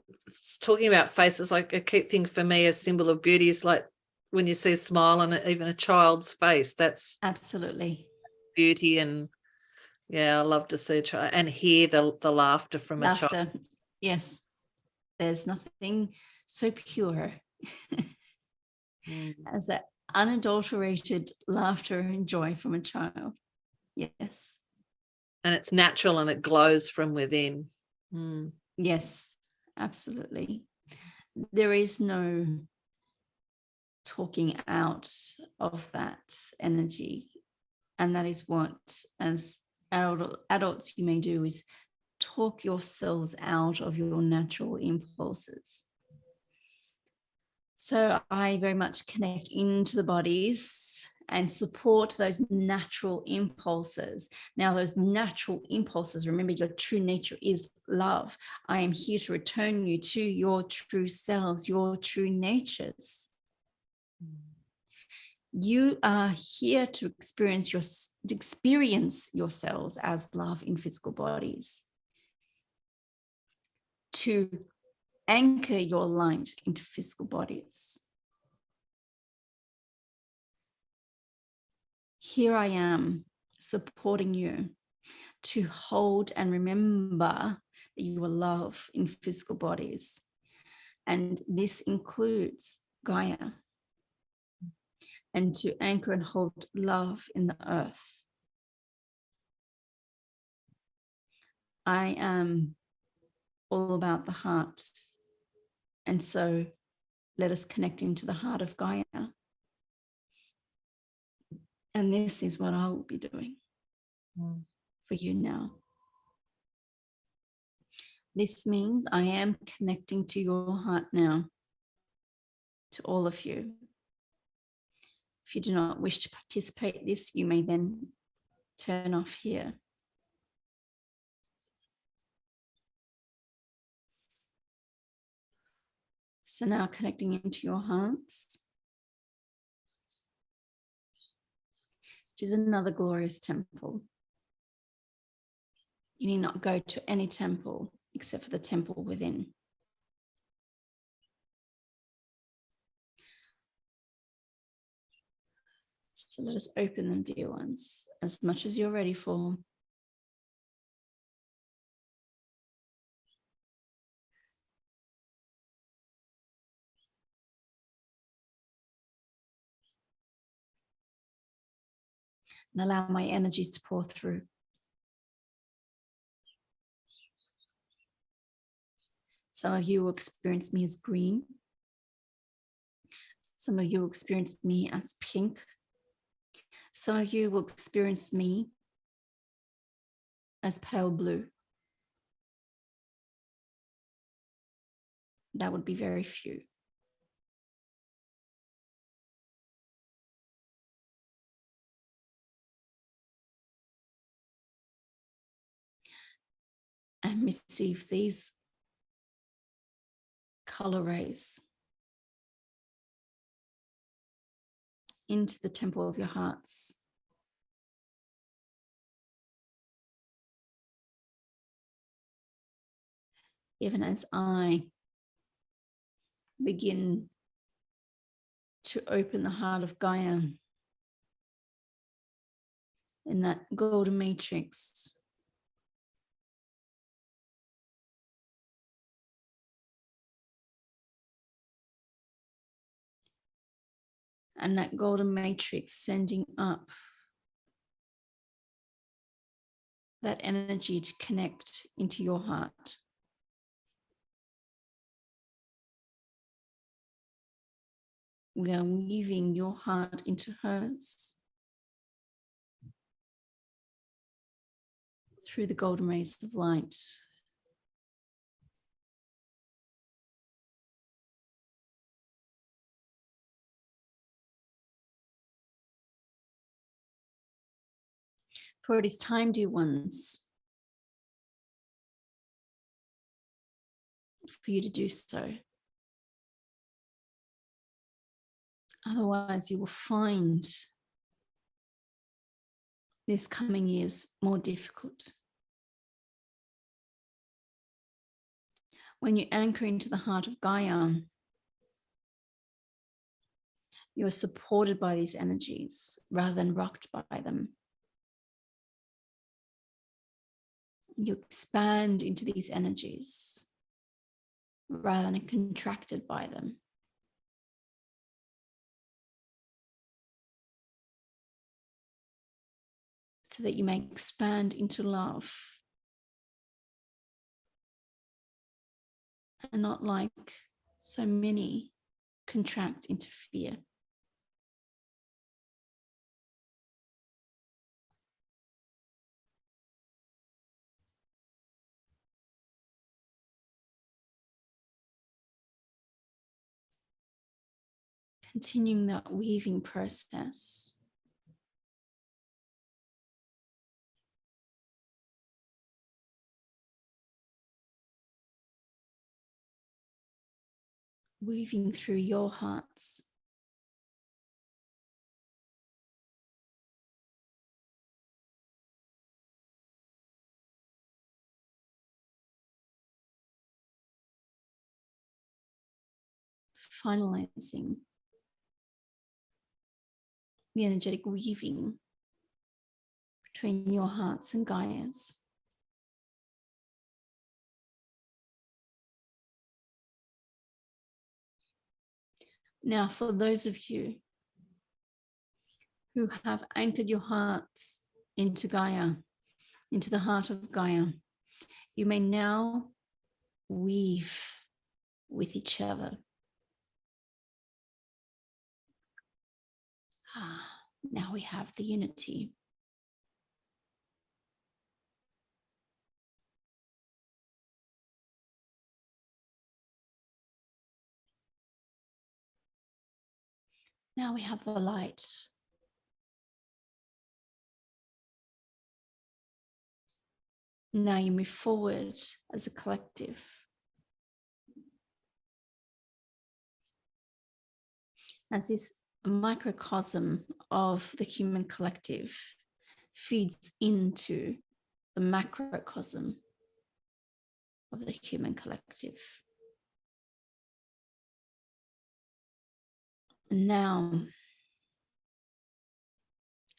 [SPEAKER 2] talking about faces, like a key thing for me, a symbol of beauty is like when you see a smile on even a child's face, that's
[SPEAKER 1] absolutely
[SPEAKER 2] beauty. And yeah, I love to see a child and hear the laughter from a child.
[SPEAKER 1] Yes, there's nothing so pure as that unadulterated laughter and joy from a child. Yes.
[SPEAKER 2] And it's natural and it glows from within.
[SPEAKER 1] Yes, absolutely. There is no talking out of that energy. And that is what, as adults, you may do, is talk yourselves out of your natural impulses. So I very much connect into the bodies and support those natural impulses. Now, those natural impulses, remember, your true nature is love. I am here to return you to your true selves, your true natures. You are here to experience yourselves as love in physical bodies, to anchor your light into physical bodies. Here I am supporting you to hold and remember that you are love in physical bodies. And this includes Gaia. And to anchor and hold love in the earth. I am all about the heart. And so let us connect into the heart of Gaia. And this is what I will be doing for you now. This means I am connecting to your heart now, to all of you. If you do not wish to participate in this, you may then turn off here. So now connecting into your hearts, which is another glorious temple. You need not go to any temple except for the temple within. So let us open them, dear ones, as much as you're ready for. and allow my energies to pour through. Some of you will experience me as green. Some of you will experience me as pink. Some of you will experience me as pale blue. That would be very few. And receive these color rays into the temple of your hearts. Even as I begin to open the heart of Gaia in that golden matrix, and that golden matrix sending up that energy to connect into your heart. We are weaving your heart into hers through the golden rays of light. For it is time, dear ones, for you to do so. Otherwise, you will find this coming years more difficult. When you anchor into the heart of Gaia, you are supported by these energies rather than rocked by them. You expand into these energies rather than contracted by them. So that you may expand into love and not like so many contract into fear. Continuing that weaving process. Weaving through your hearts. Finalizing the energetic weaving between your hearts and Gaia's. Now, for those of you who have anchored your hearts into Gaia, into the heart of Gaia, you may now weave with each other. Now we have the unity. Now we have the light. Now you move forward as a collective. As this microcosm of the human collective feeds into the macrocosm of the human collective. And now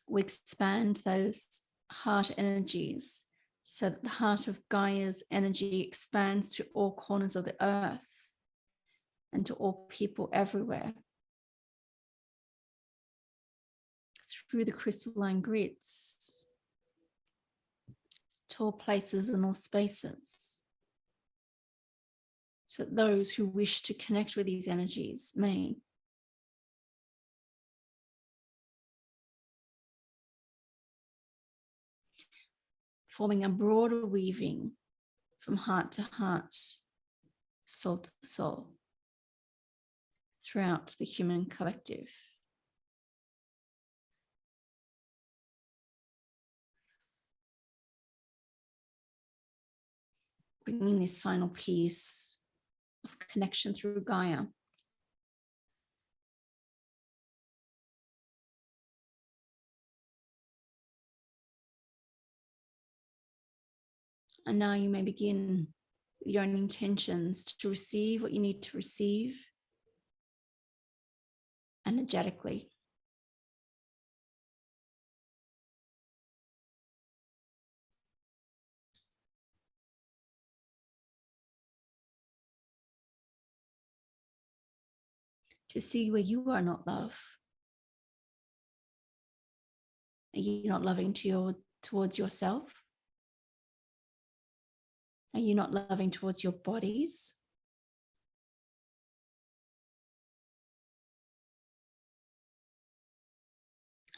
[SPEAKER 1] we expand those heart energies so that the heart of Gaia's energy expands to all corners of the earth and to all people everywhere through the crystalline grids to all places and all spaces, so that those who wish to connect with these energies may. Forming a broader weaving from heart to heart, soul to soul, throughout the human collective. Bringing this final piece of connection through Gaia. And now you may begin with your own intentions to receive what you need to receive energetically. To see where you are not love. Are you not loving towards yourself? Are you not loving towards your bodies?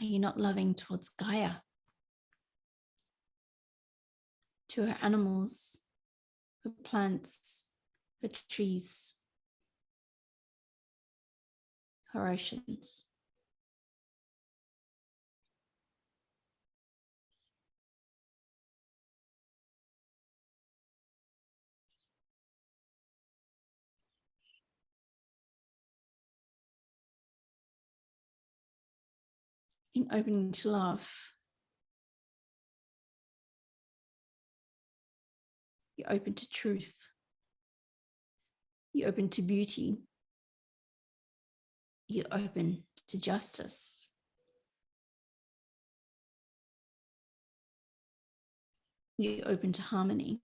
[SPEAKER 1] Are you not loving towards Gaia? To her animals, her plants, her trees, her oceans. In opening to love, you're open to truth. You're open to beauty. You're open to justice. You're open to harmony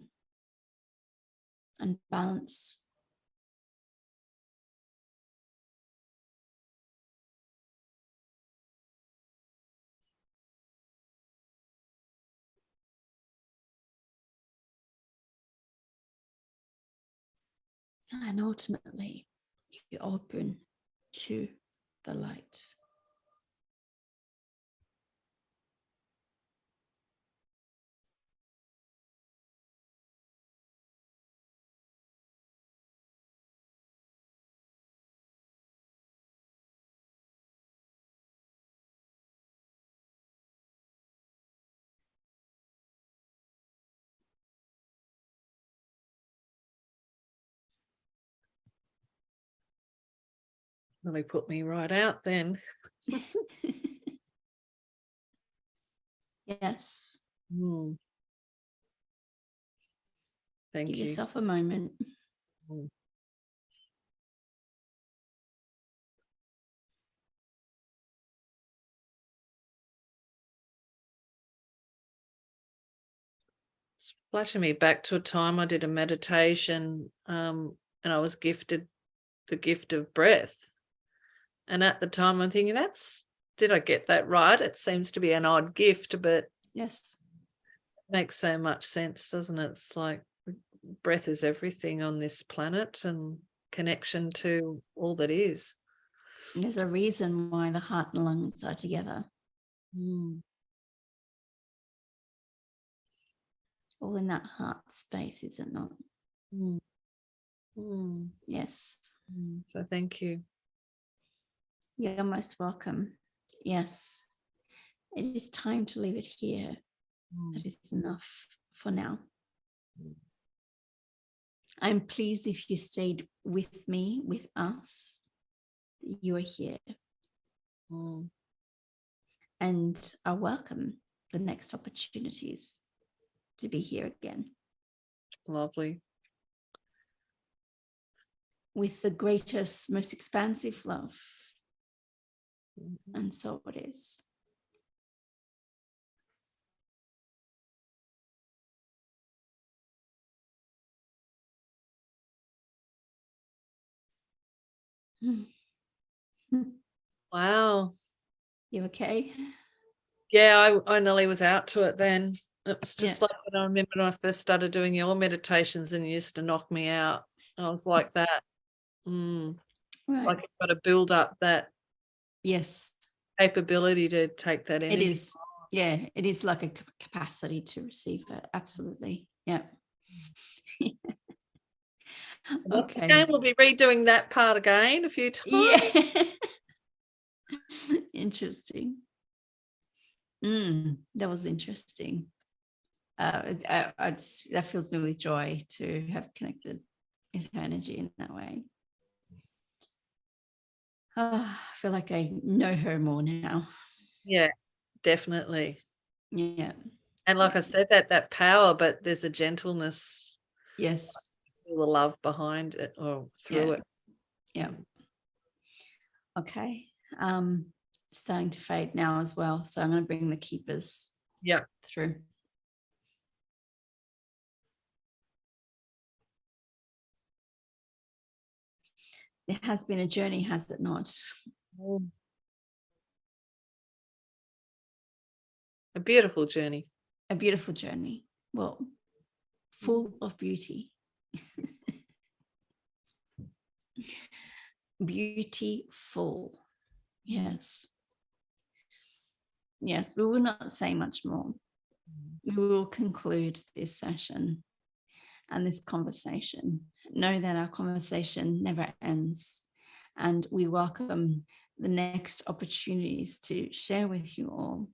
[SPEAKER 1] and balance. And ultimately, you're open to the light.
[SPEAKER 2] Really put me right out then.
[SPEAKER 1] Yes.
[SPEAKER 2] Thank you.
[SPEAKER 1] Give yourself a moment.
[SPEAKER 2] It's flashing me back to a time I did a meditation, and I was gifted the gift of breath. And at the time I'm thinking, did I get that right? It seems to be an odd gift, but
[SPEAKER 1] yes,
[SPEAKER 2] it makes so much sense, doesn't it? It's like breath is everything on this planet and connection to all that is.
[SPEAKER 1] There's a reason why the heart and lungs are together. All in that heart space, is it not? Yes.
[SPEAKER 2] So thank you.
[SPEAKER 1] You're most welcome. Yes. It is time to leave it here. That is enough for now. I'm pleased if you stayed with me, with us, that you are here and are welcome the next opportunities to be here again.
[SPEAKER 2] Lovely.
[SPEAKER 1] With the greatest, most expansive love. And so it is.
[SPEAKER 2] Wow.
[SPEAKER 1] You okay?
[SPEAKER 2] Yeah, I nearly was out to it then. It was just
[SPEAKER 1] Yeah.
[SPEAKER 2] like when I remember when I first started doing your meditations and you used to knock me out. I was like that. It's
[SPEAKER 1] Right.
[SPEAKER 2] like you've got to build up that
[SPEAKER 1] Yes,
[SPEAKER 2] capability to take that
[SPEAKER 1] it
[SPEAKER 2] energy.
[SPEAKER 1] is. Yeah, it is like a capacity to receive it. Absolutely. Yeah.
[SPEAKER 2] Once
[SPEAKER 1] Okay.
[SPEAKER 2] again, we'll be redoing that part again a few times.
[SPEAKER 1] Yeah. Interesting. That was interesting. That fills me with joy to have connected with her energy in that way. I feel like I know her more now.
[SPEAKER 2] Yeah, definitely.
[SPEAKER 1] Yeah.
[SPEAKER 2] And like I said, that power, but there's a gentleness,
[SPEAKER 1] Yes.
[SPEAKER 2] the love behind it or through it.
[SPEAKER 1] Yeah. Okay. Starting to fade now as well. So I'm going to bring the keepers through. It has been a journey, has it not?
[SPEAKER 2] A beautiful journey.
[SPEAKER 1] A beautiful journey. Well, full of beauty. Beautiful. Yes. Yes, we will not say much more. We will conclude this session and this conversation. Know that our conversation never ends, and we welcome the next opportunities to share with you all.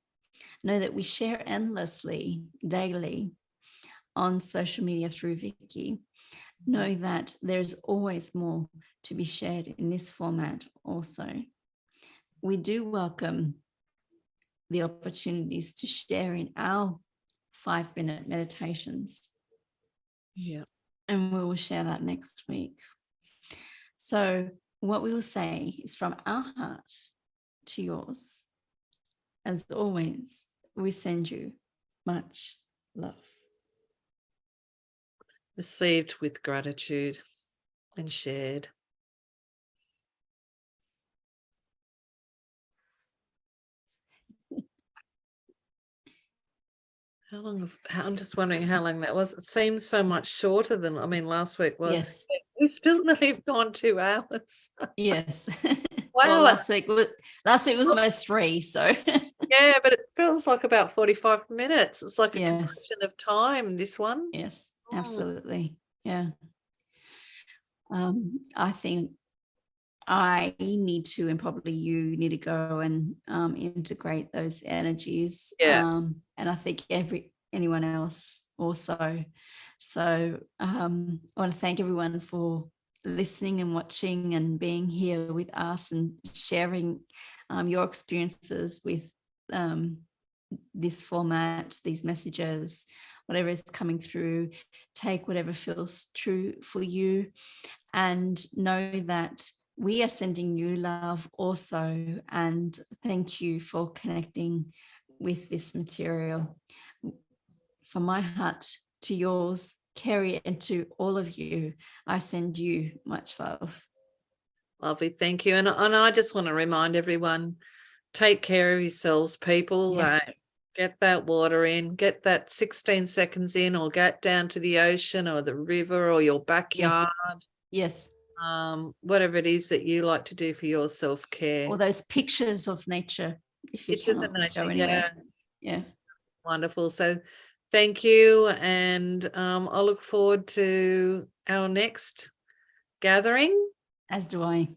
[SPEAKER 1] Know that we share endlessly, daily on social media through Vicky. Know that there's always more to be shared in this format also. We do welcome the opportunities to share in our 5-minute meditations.
[SPEAKER 2] Yeah.
[SPEAKER 1] And we will share that next week. So what we will say is from our heart to yours. As always, we send you much love.
[SPEAKER 2] Received with gratitude and shared. I'm just wondering how long that was. It seems so much shorter than, last week was.
[SPEAKER 1] Yes.
[SPEAKER 2] We still not even gone 2 hours.
[SPEAKER 1] Yes.
[SPEAKER 2] Wow.
[SPEAKER 1] Well, last week was almost 3, so.
[SPEAKER 2] Yeah, but it feels like about 45 minutes. It's like a
[SPEAKER 1] Yes.
[SPEAKER 2] compression of time, this one.
[SPEAKER 1] Yes, absolutely. Yeah. I think I need to, and probably you need to go and integrate those energies.
[SPEAKER 2] Yeah.
[SPEAKER 1] And I think anyone else also. So I want to thank everyone for listening and watching and being here with us and sharing your experiences with this format, these messages, whatever is coming through. Take whatever feels true for you, and know that we are sending you love also. And thank you for connecting with this material. From my heart to yours, Kerry, and to all of you, I send you much love.
[SPEAKER 2] Lovely, thank you. And I just want to remind everyone, take care of yourselves, people.
[SPEAKER 1] Yes.
[SPEAKER 2] Get that water in, get that 16 seconds in, or get down to the ocean or the river or your backyard.
[SPEAKER 1] Yes.
[SPEAKER 2] Whatever it is that you like to do for your self-care.
[SPEAKER 1] Or those pictures of nature, if you cannot go anywhere. Yeah.
[SPEAKER 2] Wonderful. So thank you. And I look forward to our next gathering.
[SPEAKER 1] As do I.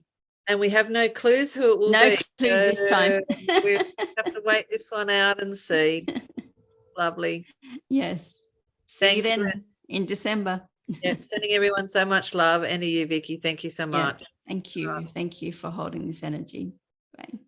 [SPEAKER 2] And we have no clues who it will be.
[SPEAKER 1] No clues this time.
[SPEAKER 2] We have to wait this one out and see. Lovely.
[SPEAKER 1] Yes. See you then in December.
[SPEAKER 2] Yeah, sending everyone so much love, and to you, Vicky. Thank you so much.
[SPEAKER 1] Thank you. Thank you for holding this energy. Bye.